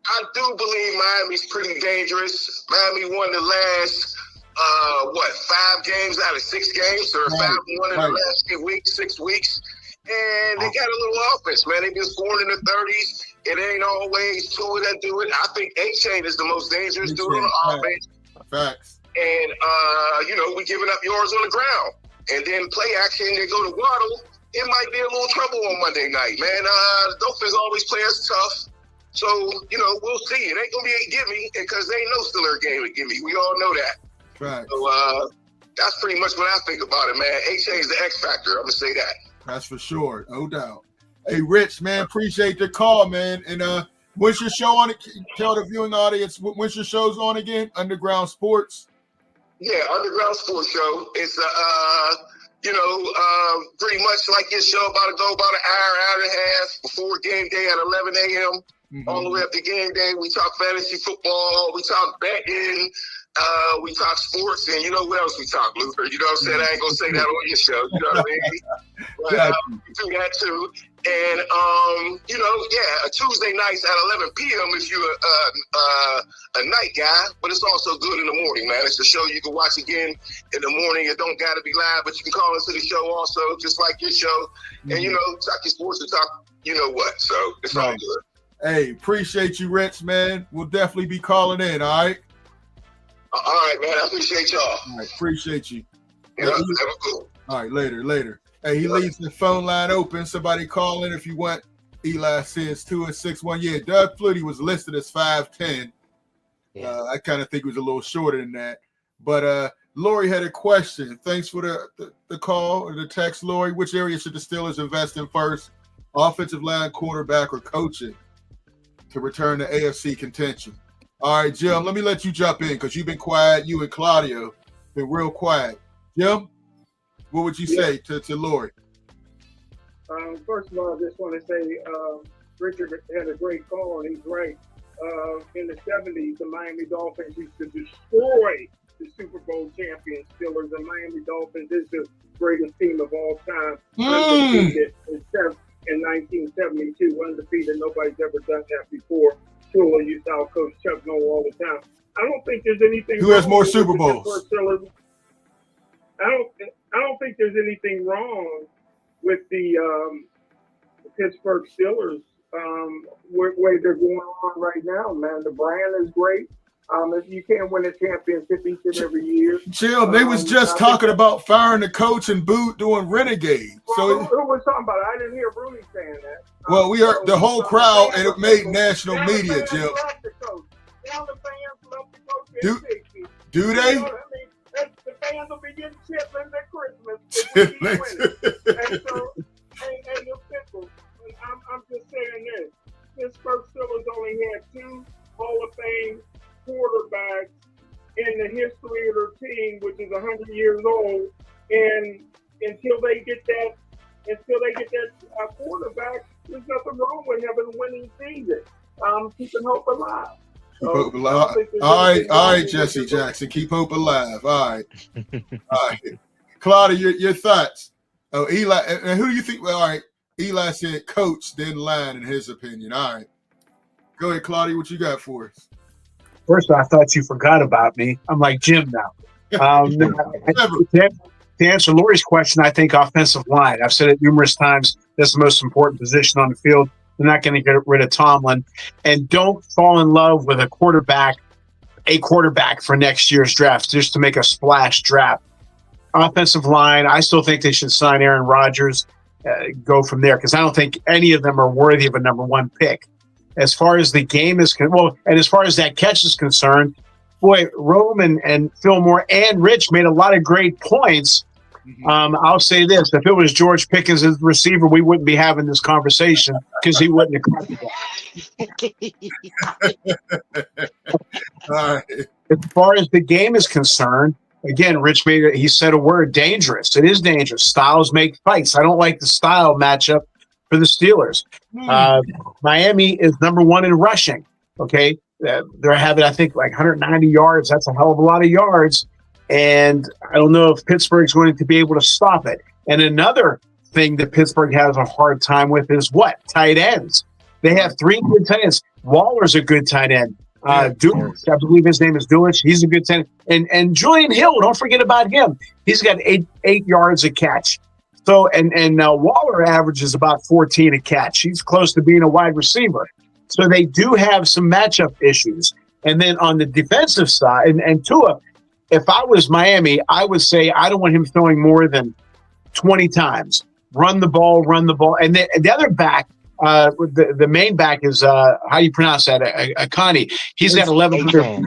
I do believe Miami's pretty dangerous. Miami won the last, 5 games out of 6 games, or 5-1 in the last 6 weeks. And they got a little offense, man. They've been scoring in the 30s. It ain't always Tua that do it. I think A-Chain is the most dangerous dude on the offense. Facts. And, we're giving up yards on the ground. And then play action, they go to Waddle. It might be a little trouble on Monday night, man. The Dolphins always play us tough. So, we'll see. It ain't going to be a gimme because there ain't no Steeler game to gimme. We all know that. Right. So, that's pretty much what I think about it, man. A-Chain's the X factor. I'm going to say that. That's for sure. No doubt. Hey, Rich, man, appreciate the call, man. And when's your show on? Tell the viewing audience, when's your show's on again? Underground Sports? Yeah, Underground Sports Show. It's pretty much like your show, about an hour and a half before game day at 11 a.m. All the way up to game day. We talk fantasy football. We talk betting. We talk sports, and what else we talk, Luther? You know what I'm saying? I ain't gonna say that on your show. You know what I mean? But we do that too. And Tuesday nights at 11 p.m. if you're a night guy, but it's also good in the morning, man. It's a show you can watch again in the morning. It don't gotta be live, but you can call into the show also, just like your show. And talk your sports and talk what. So it's all good. Hey, appreciate you, Rich, man. We'll definitely be calling in, all right? All right, man. I appreciate y'all. All right, appreciate you. Yeah, have a good one. All right, later. Hey, he leaves the phone line open. Somebody call in if you want. Eli says 2-6-1. Yeah, Doug Flutie was listed as 5'10". Yeah. I kind of think he was a little shorter than that. But Lori had a question. Thanks for the call or the text, Lori. Which area should the Steelers invest in first? Offensive line, quarterback, or coaching to return to AFC contention? All right, Jim, let me let you jump in because you've been quiet. You and Claudio been real quiet. Jim, what would you say to Lori? First of all, I just want to say Richard had a great call, and he's right. In the 70s, the Miami Dolphins used to destroy the Super Bowl champion Steelers. The Miami Dolphins is the greatest team of all time. Undefeated in 1972. Undefeated. Nobody's ever done that before. Shula used to out-coach Chuck Noll all the time. I don't think there's anything. Who has more Super Bowls? I don't think there's anything wrong with the Pittsburgh Steelers way they're going on right now, man. The brand is great. If you can't win a championship each and every year. Jim, they was just talking about firing the coach and Boot doing Renegade. Well, who was talking about it? I didn't hear Rooney saying that. Well, we heard the whole crowd, and it made national media, Jim. Do they? The fans will be getting chitlins at Christmas. And I'm just saying this. Pittsburgh Steelers only had 2 Hall of Fame quarterbacks in the history of their team, which is 100 years old. And until they get that quarterback, there's nothing wrong with having a winning season. Keeping hope alive. Keep hope alive. All right, Jesse Jackson. Keep hope alive. All right. Claudia, your thoughts? Oh, Eli. And who do you think? Well, all right. Eli said coach, then line, in his opinion. All right. Go ahead, Claudia. What you got for us? First, I thought you forgot about me. I'm like Jim now. To answer Lori's question, I think offensive line. I've said it numerous times. That's the most important position on the field. They're not going to get rid of Tomlin. And don't fall in love with a quarterback for next year's draft just to make a splash draft. Offensive line, I still think they should sign Aaron Rodgers, go from there, because I don't think any of them are worthy of a number one pick. As far as the game is and as far as that catch is concerned, boy, Rome and Fillmore and Rich made a lot of great points. I'll say this: if it was George Pickens as the receiver, we wouldn't be having this conversation because he wouldn't have caught the ball. As far as the game is concerned, again, Rich he said a word: dangerous. It is dangerous. Styles make fights. I don't like the style matchup for the Steelers. Miami is number one in rushing. Okay. They're having, I think, like 190 yards. That's a hell of a lot of yards. And I don't know if Pittsburgh's going to be able to stop it. And another thing that Pittsburgh has a hard time with is what? Tight ends. They have 3 good tight ends. Waller's a good tight end. Dulich, I believe his name is Dulich. He's a good tight end. And Julian Hill, don't forget about him. He's got 8 yards a catch. So, and Waller averages about 14 a catch. He's close to being a wide receiver. So they do have some matchup issues. And then on the defensive side, and Tua, if I was Miami, I would say I don't want him throwing more than 20 times. Run the ball. And the other back, the main back is, how do you pronounce that? Akani. He's got 1,100.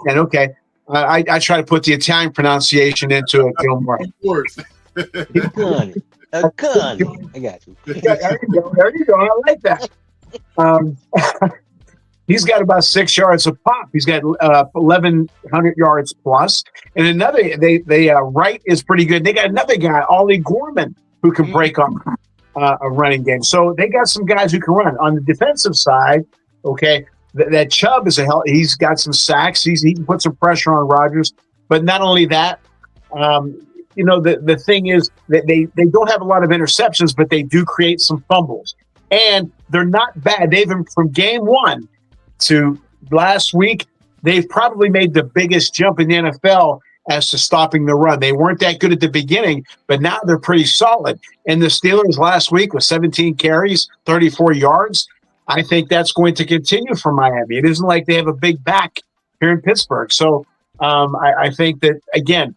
Okay. I try to put the Italian pronunciation into it, Gilmore. Akani. I got you. There you go. I like that. He's got about 6 yards a pop. He's got 1,100 yards plus. And another, Wright is pretty good. They got another guy, Ollie Gorman, who can break up a running game. So they got some guys who can run. On the defensive side, okay, that Chubb is he's got some sacks. He can put some pressure on Rodgers. But not only that, the thing is that they don't have a lot of interceptions, but they do create some fumbles. And they're not bad. They've been from game 1 to last week, they've probably made the biggest jump in the NFL as to stopping the run. They weren't that good at the beginning, but now they're pretty solid. And the Steelers last week with 17 carries, 34 yards, I think that's going to continue for Miami. It isn't like they have a big back here in Pittsburgh. So I think that, again,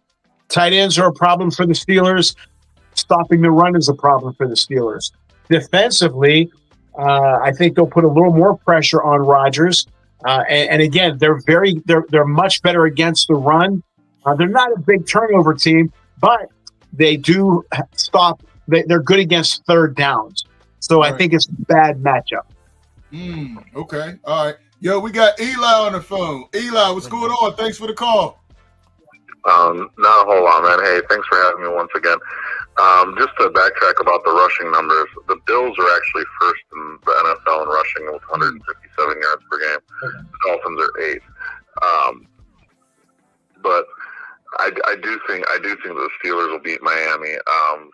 tight ends are a problem for the Steelers. Stopping the run is a problem for the Steelers. Defensively, I think they'll put a little more pressure on Rodgers. And again, they're much better against the run. They're not a big turnover team, but they do stop. They're good against third downs. So I think it's a bad matchup. Okay. All right. Yo, we got Eli on the phone. Eli, what's going on? Thanks for the call. Not a whole lot, man. Hey, thanks for having me once again. Just to backtrack about the rushing numbers, the Bills are actually first in the NFL in rushing with 157 yards per game. The Dolphins are 8th. But I do think the Steelers will beat Miami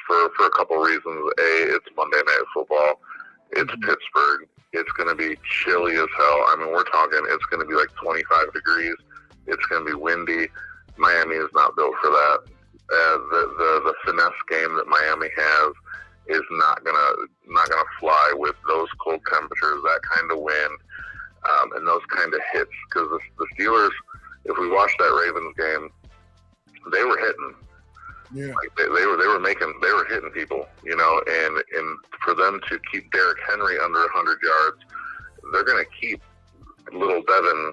for a couple reasons. A, it's Monday Night Football. It's Pittsburgh. It's going to be chilly as hell. I mean, we're talking it's going to be like 25 degrees. It's going to be windy. Miami is not built for that. The finesse game that Miami has is not gonna fly with those cold temperatures, that kind of wind, and those kind of hits. Because the Steelers, if we watched that Ravens game, they were hitting. Yeah, like they were hitting people, and for them to keep Derrick Henry under 100 yards, they're gonna keep little Devin,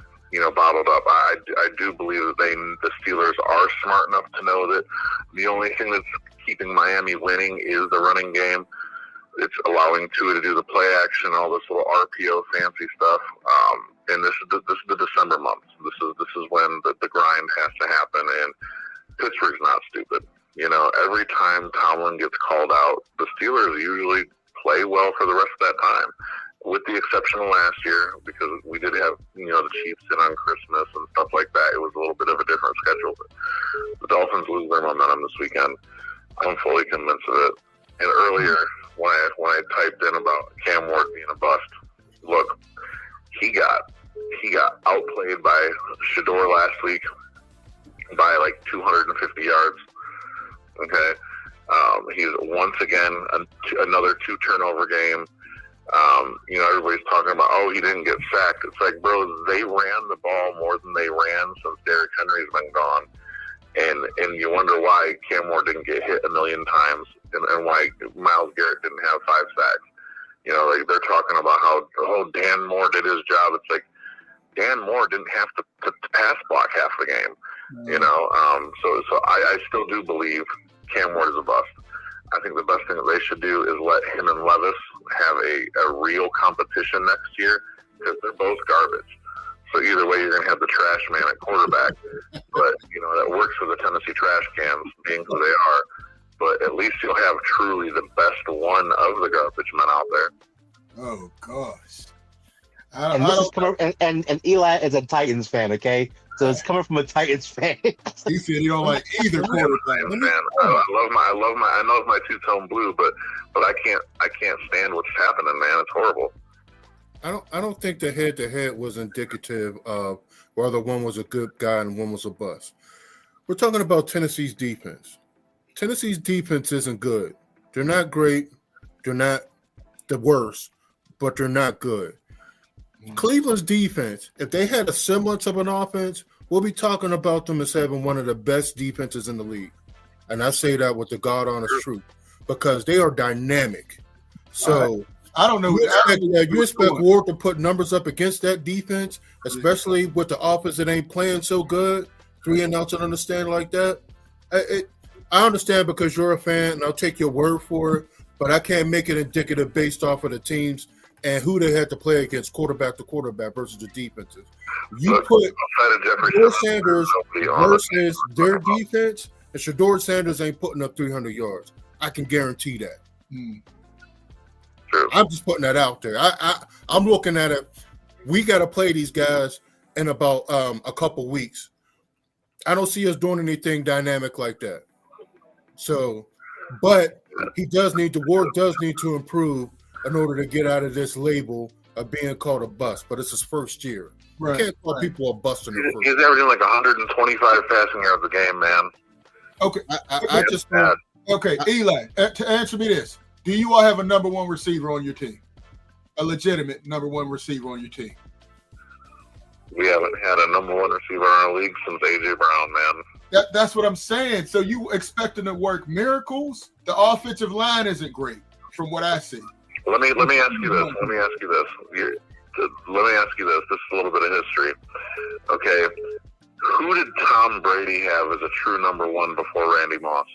bottled up. I do believe that the Steelers are smart enough to know that the only thing that's keeping Miami winning is the running game. It's allowing Tua to do the play action, all this little RPO fancy stuff. And this is the December month. This is when the grind has to happen. And Pittsburgh's not stupid. Every time Tomlin gets called out, the Steelers usually play well for the rest of that time. With the exception of last year, because we did have, the Chiefs in on Christmas and stuff like that. It was a little bit of a different schedule. But the Dolphins lose their momentum this weekend. I'm fully convinced of it. And earlier, when I typed in about Cam Ward being a bust, look, he got He got outplayed by Shador last week by like 250 yards. Okay. He's once again another 2 turnover game. Everybody's talking about, oh, he didn't get sacked. It's like, bro, they ran the ball more than they ran since Derrick Henry's been gone. And you wonder why Cam Moore didn't get hit a million times and why Myles Garrett didn't have 5 sacks. Like they're talking about how, oh, Dan Moore did his job. It's like, Dan Moore didn't have to pass block half the game. So I still do believe Cam Moore is a bust. I think the best thing that they should do is let him and Levis have a real competition next year because they're both garbage. So either way, you're going to have the trash man at quarterback. But, that works for the Tennessee trash cans, being who they are. But at least you'll have truly the best one of the garbage men out there. Oh, gosh. And Eli is a Titans fan, okay? So it's coming from a Titans fan. He said he don't like either quarterback. I know my two-tone blue, but I can't stand what's happening, man. It's horrible. I don't think the head-to-head was indicative of whether one was a good guy and one was a bust. We're talking about Tennessee's defense. Tennessee's defense isn't good. They're not great. They're not the worst, but they're not good. Cleveland's defense, if they had a semblance of an offense, we'll be talking about them as having one of the best defenses in the league. And I say that with the God honest truth because they are dynamic. So I don't know. You expect Ward to put numbers up against that defense, especially with the offense that ain't playing so good, 3 and outs and understand like that. I understand because you're a fan, and I'll take your word for it, but I can't make it indicative based off of the teams and who they had to play against quarterback to quarterback versus the defenses. You put Shador Sanders versus their defense, and Shador Sanders ain't putting up 300 yards. I can guarantee that. I'm just putting that out there. I'm looking at it. We got to play these guys in about a couple weeks. I don't see us doing anything dynamic like that. So, but Ward does need to improve in order to get out of this label of being called a bust. But it's his first year. Right. You can't call people a bust in the first year. He's averaging like 125 passing yards a game, man. Okay. I just okay, Eli, to answer me this. Do you all have a number one receiver on your team? A legitimate number one receiver on your team? We haven't had a number one receiver in our league since A.J. Brown, man. That's what I'm saying. So you expecting to work miracles? The offensive line isn't great from what I see. Let me ask you this. Let me ask you this. This is a little bit of history. Okay. Who did Tom Brady have as a true number one before Randy Moss?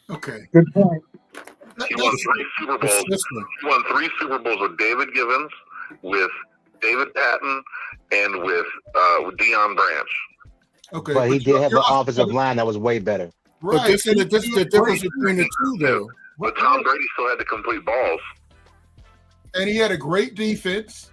Okay. Good point. He won 3 Super Bowls. He won 3 Super Bowls with David Givens, with David Patton, and with Deion Branch. Okay, but he did have an offensive line that was way better. Right. But this is the difference between the two, though. But Tom Brady still had to complete balls. And he had a great defense.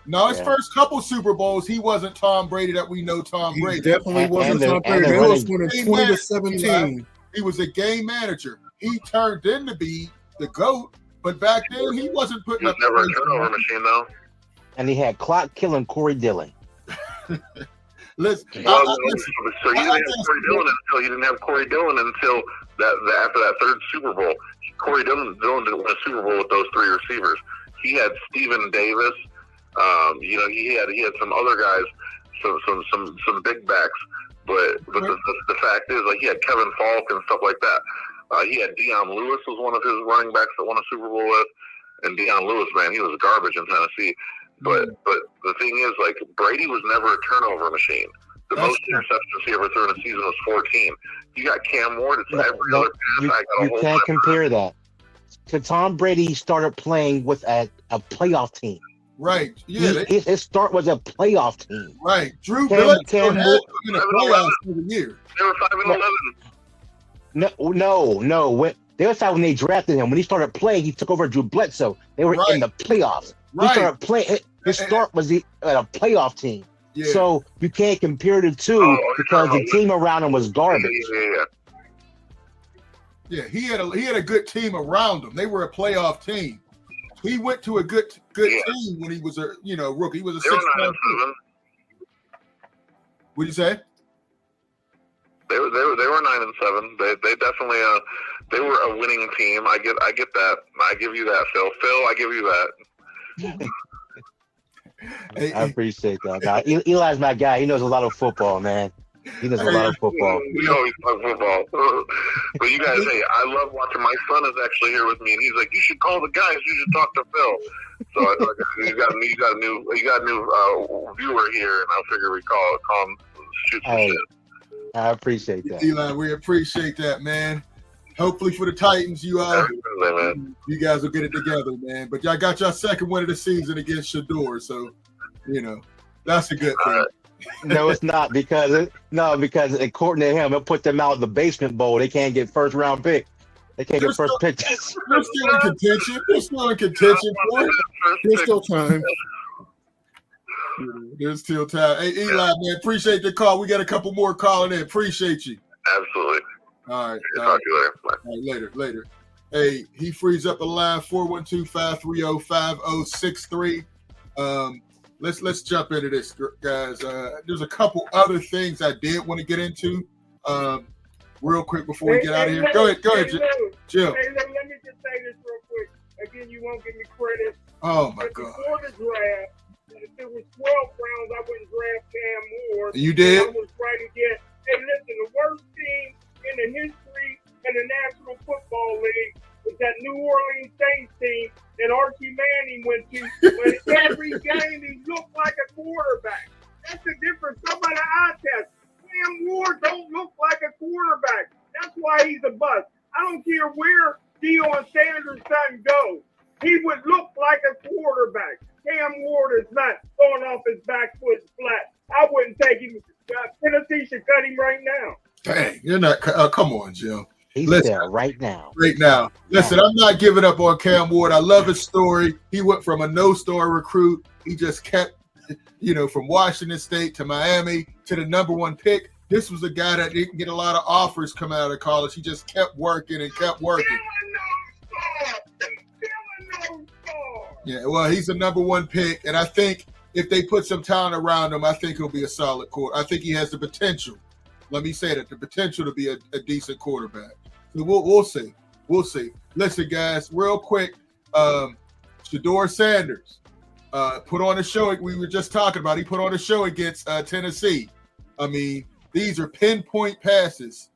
Now, his first couple Super Bowls, he wasn't Tom Brady that we know Tom Brady. He definitely wasn't Tom Brady. He was winning 20-17. He was a game manager. He turned in to be the GOAT, but back then he wasn't putting up. He was never a turnover machine, though. And he had clock killing Corey Dillon. So you didn't have Corey Dillon until after that 3rd Super Bowl. Corey Dillon didn't win a Super Bowl with those 3 receivers. He had Stephen Davis. He had some other guys, some big backs. But the fact is, like, he had Kevin Falk and stuff like that. He had Deion Lewis was one of his running backs that won a Super Bowl with. And Deion Lewis, man, he was garbage in Tennessee. But the thing is, like, Brady was never a turnover machine. The most interceptions he ever threw in a season was 14. You got Cam Ward. It's every other pass. You can't compare that. To Tom Brady started playing with a playoff team. Right. Yeah. His start was a playoff team. Right. Drew Bledsoe had in the playoffs for the year. They were 5-11. No. They were when they drafted him. When he started playing, he took over Drew Bledsoe. They were in the playoffs. He started playing. His start was a playoff team. Yeah. So you can't compare the two because the team around him was garbage. Yeah, he had a good team around him. They were a playoff team. he went to a good team when he was a rookie. He was a They were 6'9". 9-7. What'd you say? They were 9-7. They definitely they were a winning team. I get that. I give you that, Phil. I give you that. I appreciate that. Now, Eli's my guy. He knows a lot of football, man. He knows a lot of football. We always talk football. But you guys, hey, I love watching. My son is actually here with me, and he's like, "You should call the guys. You should talk to Phil." So you got a new viewer here, and I figure we call him, shoot some shit. I appreciate that, Eli. We appreciate that, man. Hopefully for the Titans, you guys will get it together, man. But y'all got your second win of the season against Shador, so that's a good thing. No, it's not because according to him, it put them out in the basement bowl. They can't get first round pick. They can't get first pick. They're still in contention. They're still in contention. There's still time. There's still time. Hey, Eli, man, appreciate the call. We got a couple more calling in. Appreciate you. Absolutely. All right. Talk to you later. Bye. All right, later. Hey, he frees up the line 412-530-5063. Let's jump into this, guys. There's a couple other things I did want to get into real quick before we get out of here. Go ahead, Jim. Hey, let me just say this real quick. Again, you won't give me credit. Oh, my God. Before the draft, if it was 12 rounds, I wouldn't draft Cam Ward. You did? I was trying to get, hey, listen, the worst team in the history of the National Football League was that New Orleans Saints team that Archie Manning went to, but every game he looked like a quarterback. That's the difference. Somebody eye test. Cam Ward don't look like a quarterback. That's why he's a bust. I don't care where Deion Sanders' son goes. He would look like a quarterback. Cam Ward is not going off his back foot flat. I wouldn't take him. Tennessee should cut him right now. Dang, you're not. Come on, Jim. He's there right now. Listen, I'm not giving up on Cam Ward. I love his story. He went from a no-star recruit. He just kept, from Washington State to Miami to the number one pick. This was a guy that didn't get a lot of offers coming out of college. He just kept working and kept working. Yeah, well, he's the number one pick, and I think if they put some talent around him, I think he'll be a solid quarterback. I think he has the potential. Let me say that, the potential to be a decent quarterback. So we'll see. We'll see. Listen, guys, real quick, Shador Sanders put on a show. We were just talking about. He put on a show against Tennessee. I mean, these are pinpoint passes.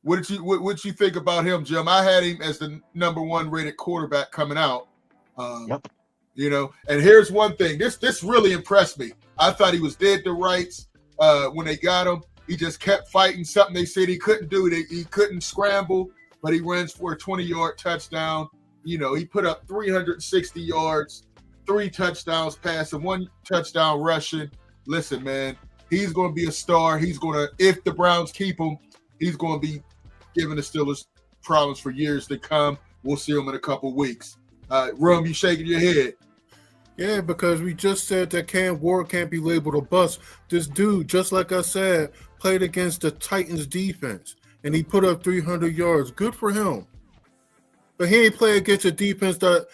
What did you think about him, Jim? I had him as the number one rated quarterback coming out. Yep. And here's one thing. This really impressed me. I thought he was dead to rights when they got him. He just kept fighting something they said he couldn't do. He couldn't scramble, but he runs for a 20-yard touchdown. He put up 360 yards, 3 touchdowns passing, 1 touchdown rushing. Listen, man, he's going to be a star. If the Browns keep him, he's going to be giving the Steelers problems for years to come. We'll see him in a couple weeks. Rum, you shaking your head. Yeah, because we just said that Cam Ward can't be labeled a bust. This dude, just like I said, played against the Titans defense, and he put up 300 yards. Good for him. But he ain't played against a defense that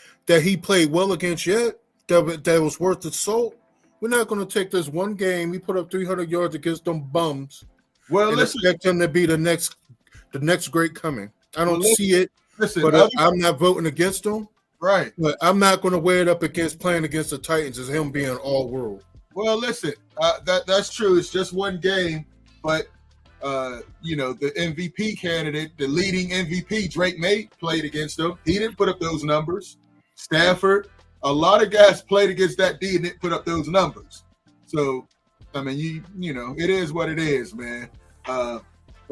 he played well against yet, that was worth the salt. We're not going to take this one game. He put up 300 yards against them bums. Well, and expect him to be the next great coming. I don't see it, but I'm not voting against him. Right. But I'm not going to weigh it up against playing against the Titans as him being all world. Well, listen, that's true. It's just one game, but the MVP candidate, the leading MVP, Drake May, played against him. He didn't put up those numbers. Stafford, a lot of guys played against that D and didn't put up those numbers. So, I mean, it is what it is, man. But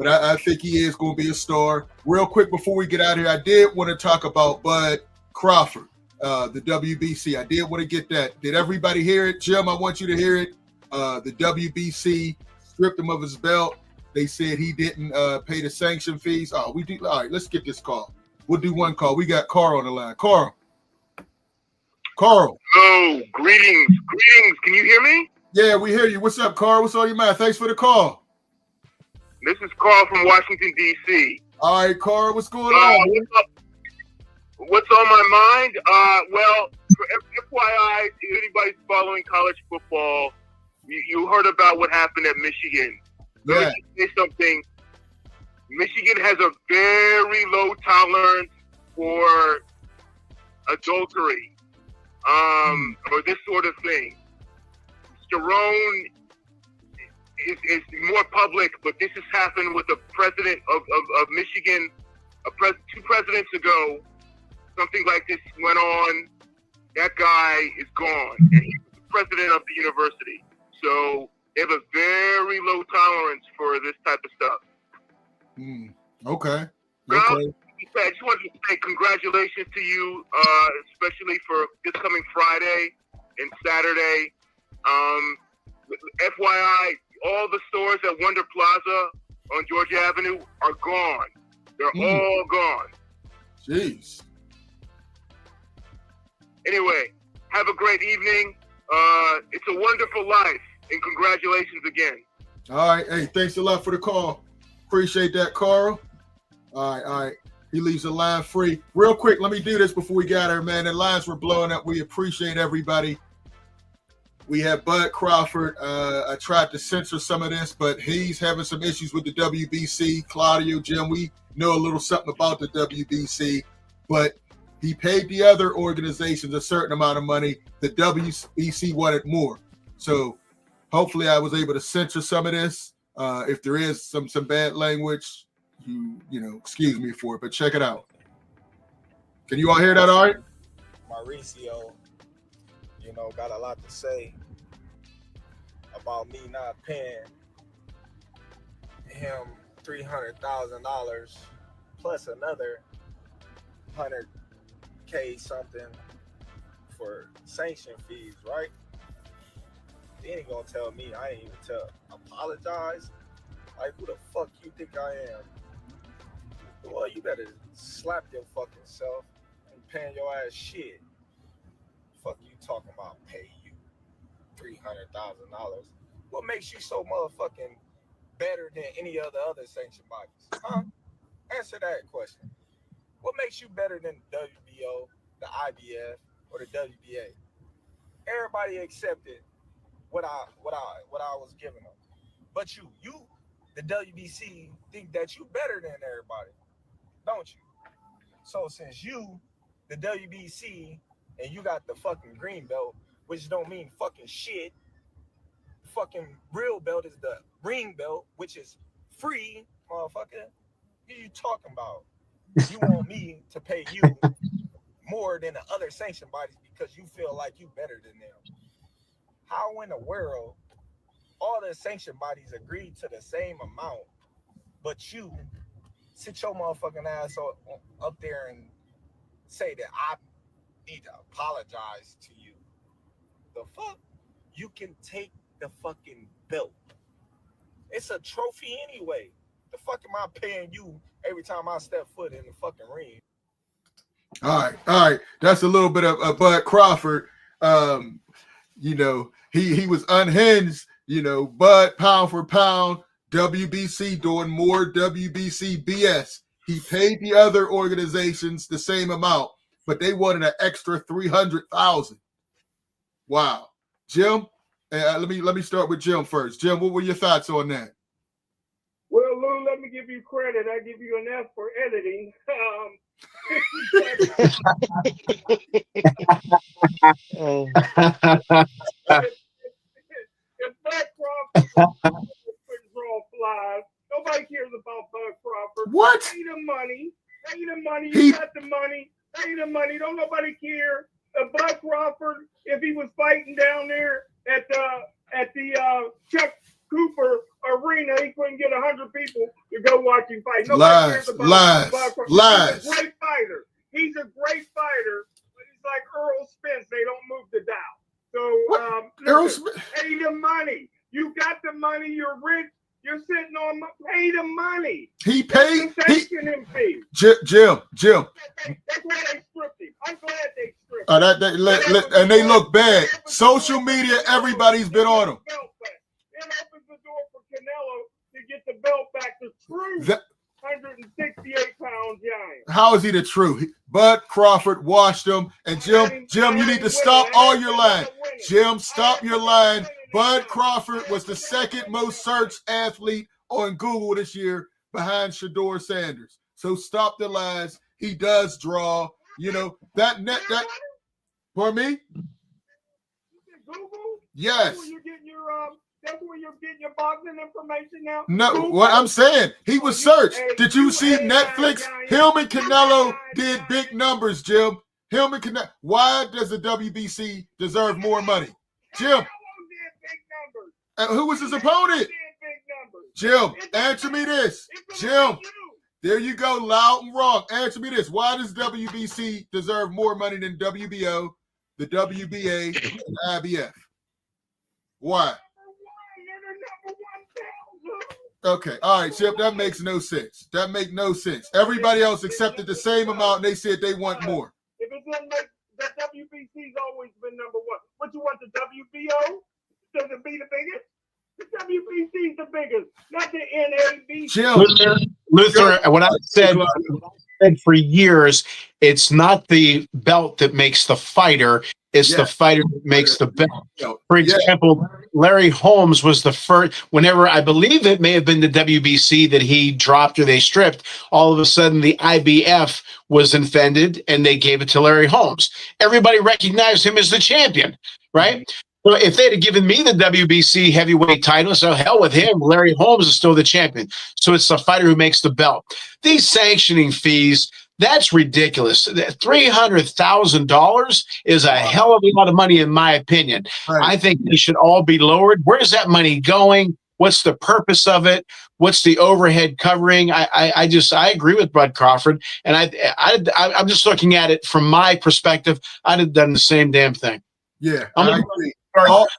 I think he is going to be a star. Real quick before we get out of here, I did want to talk about Bud Crawford, the WBC. I did want to get that. Did everybody hear it? Jim, I want you to hear it. The WBC stripped him of his belt. They said he didn't pay the sanction fees. Oh, we do. All right, let's get this call. We'll do one call. We got Carl on the line. Carl. Oh, greetings. Can you hear me? Yeah, we hear you. What's up, Carl? What's on your mind? Thanks for the call. This is Carl from Washington, D.C. All right, Carl, what's going on? What's on my mind? Well, for FYI, if anybody's following college football, you heard about what happened at Michigan. Yeah. Let me say something. Michigan has a very low tolerance for adultery, or this sort of thing. Sterone is more public, but this has happened with the president of Michigan. 2 presidents ago, something like this went on. That guy is gone, and he was the president of the university. So they have a very low tolerance for this type of stuff. Okay. I just wanted to say congratulations to you, especially for this coming Friday and Saturday. FYI, all the stores at Wonder Plaza on Georgia Avenue are gone. They're all gone. Jeez. Anyway, have a great evening. It's a wonderful life, and congratulations again. All right. Hey, thanks a lot for the call. Appreciate that, Carl. All right. He leaves the line free. Real quick, let me do this before we got here, man. The lines were blowing up. We appreciate everybody. We have Bud Crawford. I tried to censor some of this, but he's having some issues with the WBC. Claudio, Jim, we know a little something about the WBC, but he paid the other organizations a certain amount of money. The WBC wanted more. So hopefully I was able to censor some of this. If there is some bad language, you know, excuse me for it, but check it out. Can you all hear that all right? Mauricio, you know, got a lot to say about me not paying him $300,000 plus another $100K something for sanction fees, right? He ain't gonna tell me I ain't even apologize. Like, who the fuck you think I am? Well, you better slap your fucking self and paying your ass shit. Fuck you talking about pay you $300,000. What makes you so motherfucking better than any other sanctioned bodies? Huh? Answer that question. What makes you better than WBO, the IBF, or the WBA? Everybody accepted what I was giving them. But you, the WBC, think that you better than everybody, don't you? So since you, the WBC, and you got the fucking green belt, which don't mean fucking shit. Fucking real belt is the ring belt, which is free, motherfucker. What are you talking about? You want me to pay you more than the other sanctioned bodies because you feel like you better than them. How in the world all the sanctioned bodies agreed to the same amount, but you sit your motherfucking ass up there and say that I need to apologize to you? The fuck? You can take the fucking belt. It's a trophy anyway. The fuck am I paying you every time I step foot in the fucking ring? All right. That's a little bit of Bud Crawford. You know, he was unhinged. You know, Bud pound for pound, WBC doing more WBC BS. He paid the other organizations the same amount, but they wanted an extra $300,000. Wow, Jim. Let me start with Jim first. Jim, what were your thoughts on that? Well, Lou, let me give you credit. I give you an F for editing. If Bud Crawford couldn't draw flies, nobody cares about Bud Crawford. What? Pay the money. You got the money. Pay the money. Don't nobody care. Bud Crawford, if he was fighting down there at the Chuck Cooper Arena, he couldn't get 100 people to go watch him fight. Nobody cares about Bud Crawford. Lies. He's a great fighter. But he's like Earl Spence. They don't move the dial. So pay the money. You got the money. You're rich. You're sitting on. Pay the money. He paid. Him fee. Jim. That's why they stripped him. I'm glad they stripped him. And they look bad. Social media, everybody's been on them. It opens the door for Canelo to get the belt back. The true 168-pound giant. How is he the true? Bud Crawford washed him. And Jim, you need to stop all your lying. Jim, stop your lying. Bud Crawford was the second most searched athlete on Google this year behind Shedeur Sanders. So stop the lies. He does draw. You know, that for me? Google? Yes. That's where you're getting your boxing information now? No, Google? what I'm saying, he was searched. Did you see Netflix? Him and Canelo did big numbers, Jim. Him and Canelo. Why does the WBC deserve more money? Jim. Who was his opponent? Jim, answer me this. Jim, there you go, loud and wrong. Answer me this. Why does WBC deserve more money than WBO, the WBA, and the IBF? Why? Okay, all right, Chip, that makes no sense. That makes no sense. Everybody else accepted the same amount, and they said they want more. If it didn't make, the WBC's always been number one. What you want, the WBO? Does it be the biggest? The WBC's the biggest, not the NAB. Jim. Luther, what I said for years, it's not the belt that makes the fighter, it's the fighter that makes the belt. For example, Larry Holmes was the first, whenever I believe it may have been the WBC that he dropped or they stripped, all of a sudden the IBF was offended and they gave it to Larry Holmes. Everybody recognized him as the champion, right? Well, if they'd have given me the WBC heavyweight title, so hell with him. Larry Holmes is still the champion. So it's the fighter who makes the belt. These sanctioning fees, that's ridiculous. $300,000 is a hell of a lot of money, in my opinion. Right. I think they should all be lowered. Where's that money going? What's the purpose of it? What's the overhead covering? I agree with Bud Crawford, and I'm just looking at it from my perspective. I'd have done the same damn thing. Yeah, I agree.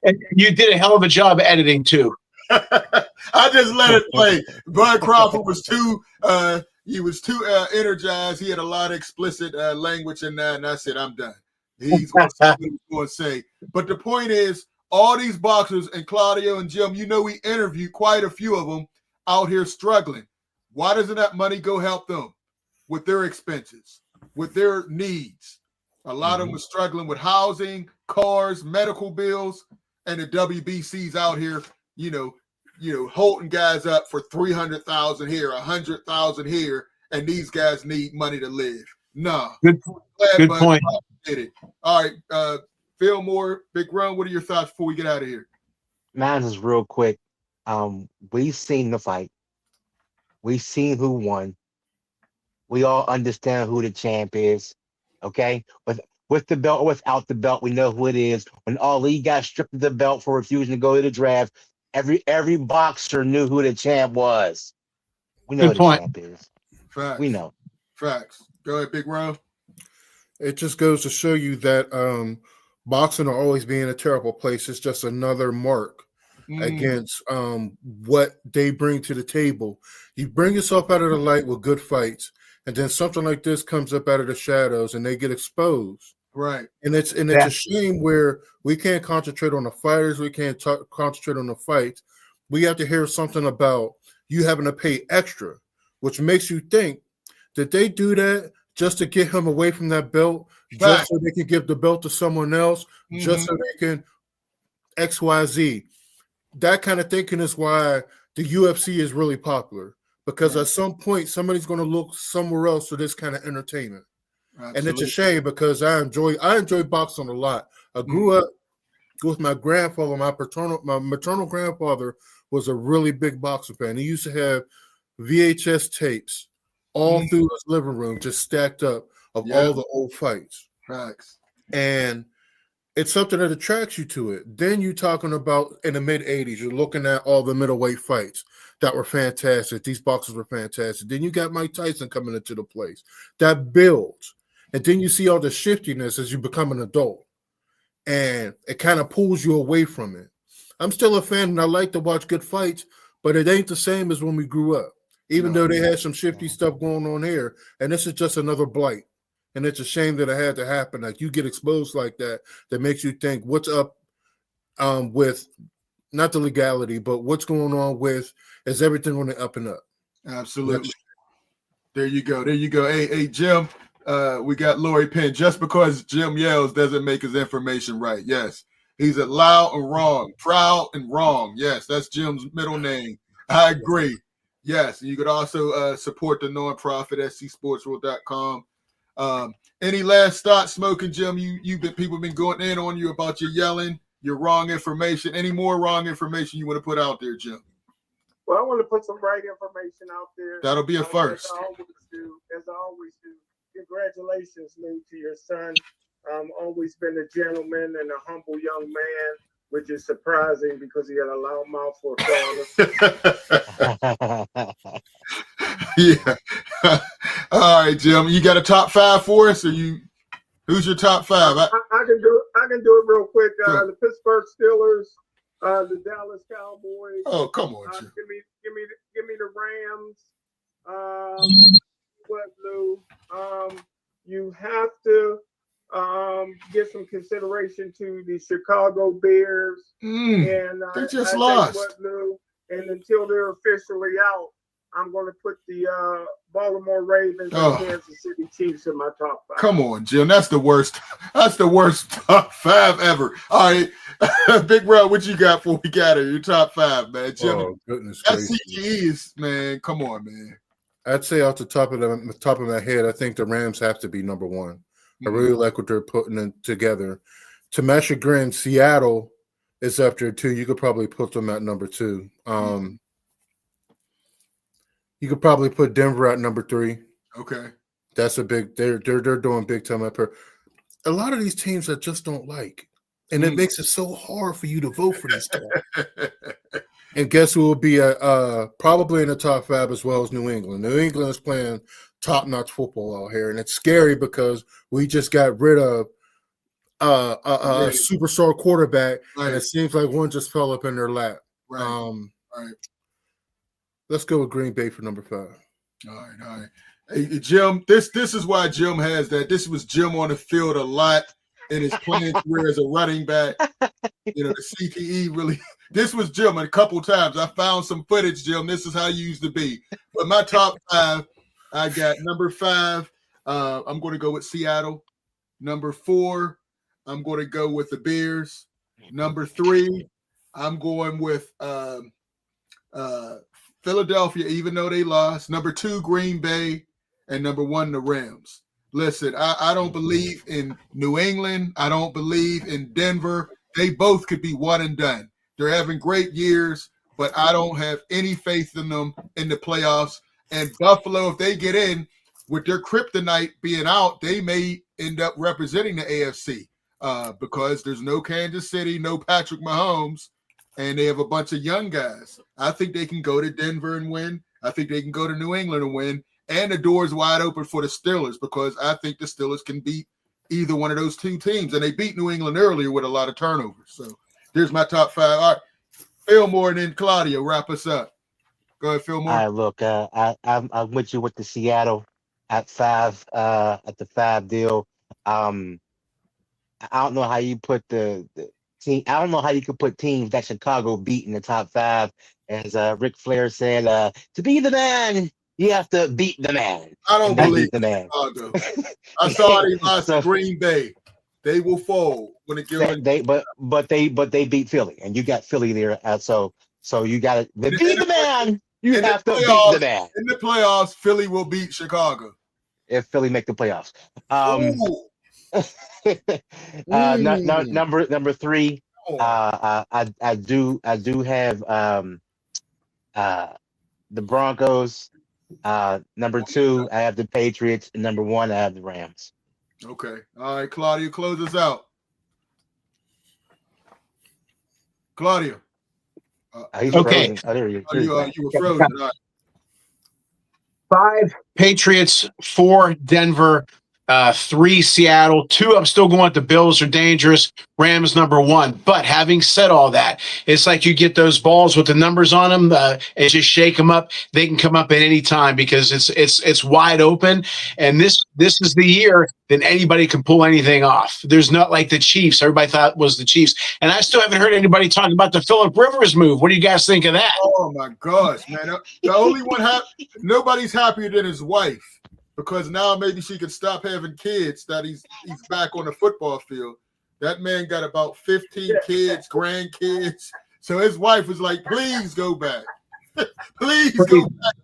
And you did a hell of a job editing too. I just let it play. Bud Crawford was too energized. He had a lot of explicit language in that, and I said, I'm done. He's going to say. But the point is, all these boxers, and Claudio and Jim, you know, we interviewed quite a few of them out here struggling. Why doesn't that money go help them with their expenses, with their needs? A lot of them are struggling with housing, cars, medical bills, and the WBC's out here, you know, holding guys up for $300,000 here, $100,000 here, and these guys need money to live. No. Good point. Did it. All right, Phil Moore, Big Run, what are your thoughts before we get out of here? Mine is real quick. We've seen the fight. We've seen who won. We all understand who the champ is. Okay, with the belt or without the belt, we know who it is. When Ali got stripped of the belt for refusing to go to the draft, every boxer knew who the champ was. We know who the champ is. Facts. We know. Facts. Go ahead, Big Ron. It just goes to show you that boxing will always be in a terrible place. It's just another mark against what they bring to the table. You bring yourself out of the light with good fights, and then something like this comes up out of the shadows and they get exposed. Right. And it's a shame where we can't concentrate on the fighters. We can't concentrate on the fights. We have to hear something about you having to pay extra, which makes you think that they do just to get him away from that belt, just so they can give the belt to someone else, just so they can XYZ. That kind of thinking is why the UFC is really popular. Because at some point, somebody's going to look somewhere else for this kind of entertainment. Absolutely. And it's a shame because I enjoy boxing a lot. I grew up with my grandfather. My maternal grandfather was a really big boxing fan. He used to have VHS tapes all through his living room, just stacked up of all the old fights. Facts. And it's something that attracts you to it. Then you're talking about in the mid-'80s, you're looking at all the middleweight fights that were fantastic. These boxers were fantastic. Then you got Mike Tyson coming into the place. That builds. And then you see all the shiftiness as you become an adult. And it kind of pulls you away from it. I'm still a fan, and I like to watch good fights, but it ain't the same as when we grew up, even though they had some shifty stuff going on here. And this is just another blight. And it's a shame that it had to happen. Like, you get exposed like that makes you think, what's up with not the legality, but what's going on with, is everything on the up and up? Absolutely. There you go. There you go. Hey, Jim, We got Lori Penn. Just because Jim yells doesn't make his information right. Yes. He's a loud and wrong, proud and wrong. Yes, that's Jim's middle name. I agree. Yes, you could also support the nonprofit scsportsworld.com. Any last thoughts, Smoking Jim? People been going in on you about your yelling, your wrong information. Any more wrong information you want to put out there, Jim? Well, I want to put some right information out there. That'll be a first. As I always do. Congratulations, Lou, to your son. Always been a gentleman and a humble young man, which is surprising because he had a loud mouth for a father. Yeah. All right, Jim. You got a top 5 for us, or who's your top 5? I can do it real quick. The Pittsburgh Steelers, the Dallas Cowboys. Oh, come on, Jim. Give me the Rams. What, Lou? You have to give some consideration to the Chicago Bears. And they just lost. What, Lou, and until they're officially out, I'm going to put the Baltimore Ravens and Kansas City Chiefs in my top 5. Come on, Jim. That's the worst. That's the worst top 5 ever. All right, Big Bro, what you got for we got it? Your top 5, man. Jim, goodness gracious. CTEs, man. Come on, man. I'd say off the top of my head, I think the Rams have to be number 1. I really like what they're putting together. To my chagrin, Seattle is up there too. You could probably put them at number 2. You could probably put Denver at number 3. Okay, that's a big. They're doing big time up here. A lot of these teams I just don't like, and it makes it so hard for you to vote for these teams. And guess who will be probably in the top 5 as well as New England. New England is playing top-notch football out here, and it's scary because we just got rid of a superstar quarterback, and it seems like one just fell up in their lap. Right. Let's go with Green Bay for number 5. All right. Hey, Jim, this is why Jim has that. This was Jim on the field a lot in his playing career as a running back. You know, the CTE really. This was Jim a couple times. I found some footage, Jim. This is how you used to be. But my top 5, I got number 5. I'm going to go with Seattle. Number 4, I'm going to go with the Bears. Number 3, I'm going with Philadelphia, even though they lost. Number 2, Green Bay. And number 1, the Rams. Listen, I don't believe in New England. I don't believe in Denver. They both could be one and done. They're having great years, but I don't have any faith in them in the playoffs. And Buffalo, if they get in with their kryptonite being out, they may end up representing the AFC because there's no Kansas City, no Patrick Mahomes, and they have a bunch of young guys. I think they can go to Denver and win. I think they can go to New England and win. And the door is wide open for the Steelers because I think the Steelers can beat either one of those 2 teams. And they beat New England earlier with a lot of turnovers. So there's my top 5. All right, Fillmore and then Claudia, wrap us up. Go ahead, Fillmore. All right, look, I'm with you with the Seattle at 5, at the 5 deal. I don't know how you put the team. I don't know how you could put teams that Chicago beat in the top 5. As Ric Flair said, to be the man, you have to beat the man. I don't believe the man. Chicago. I saw they lost to Green Bay. They will fold when it gets. But they beat Philly, and you got Philly there. So you got to beat the man. You have to beat the man. In the playoffs, Philly will beat Chicago if Philly make the playoffs. Number 3. I do have the Broncos. Number 2, I have the Patriots, and number 1, I have the Rams. Okay. All right, Claudia, close us out. Claudia. Okay. Oh, there you were frozen. All right. 5 Patriots, 4 Denver, 3 Seattle, 2 I'm still going with the Bills are dangerous, Rams number 1. But having said all that, it's like you get those balls with the numbers on them and just shake them up. They can come up at any time because it's wide open. And this is the year that anybody can pull anything off. There's not like the Chiefs. Everybody thought it was the Chiefs. And I still haven't heard anybody talk about the Phillip Rivers move. What do you guys think of that? Oh, my gosh, man. The only one nobody's happier than his wife. because now maybe she can stop having kids that he's back on the football field. That man got about 15 kids, grandkids. So his wife was like, please go back. Please go back.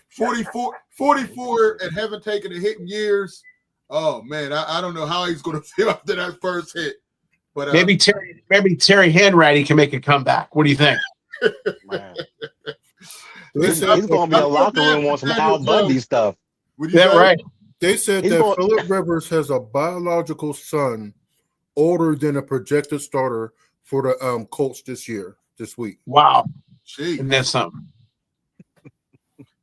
44 and haven't taken a hit in years. Oh, man, I don't know how he's going to feel after that first hit. But maybe Terry Hanratty can make a comeback. What do you think? He's going to be in the locker room on some Al Bundy stuff. Yeah, right. They said Phillip Rivers has a biological son older than a projected starter for the Colts this week. Wow. Gee. And that's something.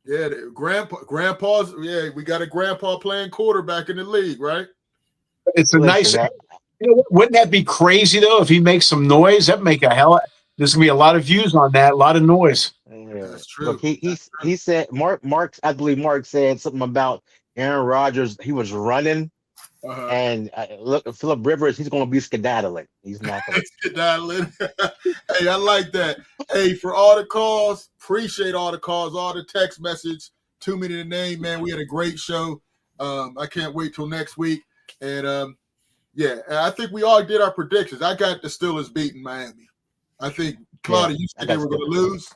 Yeah, grandpa's. Yeah, we got a grandpa playing quarterback in the league, right? It's a nice. Wouldn't that be crazy though if he makes some noise? That'd make a hell. There's gonna be a lot of views on that. A lot of noise. Yeah. That's true. Look, he said I believe Mark said something about Aaron Rodgers. He was running, and look, Phillip Rivers. He's gonna be skedaddling. He's not gonna skedaddling. Hey, I like that. Hey, for all the calls, appreciate all the calls, all the text message. Too many to name, man. We had a great show. I can't wait till next week. And yeah, I think we all did our predictions. I got the Steelers beating Miami. I think, Claudia, you said they were going to lose.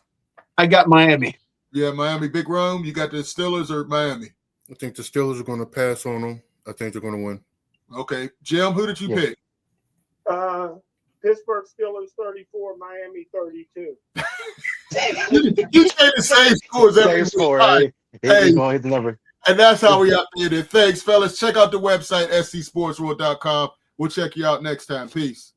I got Miami. Yeah, Miami. Big Rome, you got the Steelers or Miami? I think the Steelers are going to pass on them. I think they're going to win. Okay. Jim, who did you pick? Pittsburgh Steelers 34, Miami 32. You say the same scores every week. Right. Hey, he's going to hit the number. And that's how we updated it. Thanks, fellas. Check out the website, scsportsworld.com. We'll check you out next time. Peace.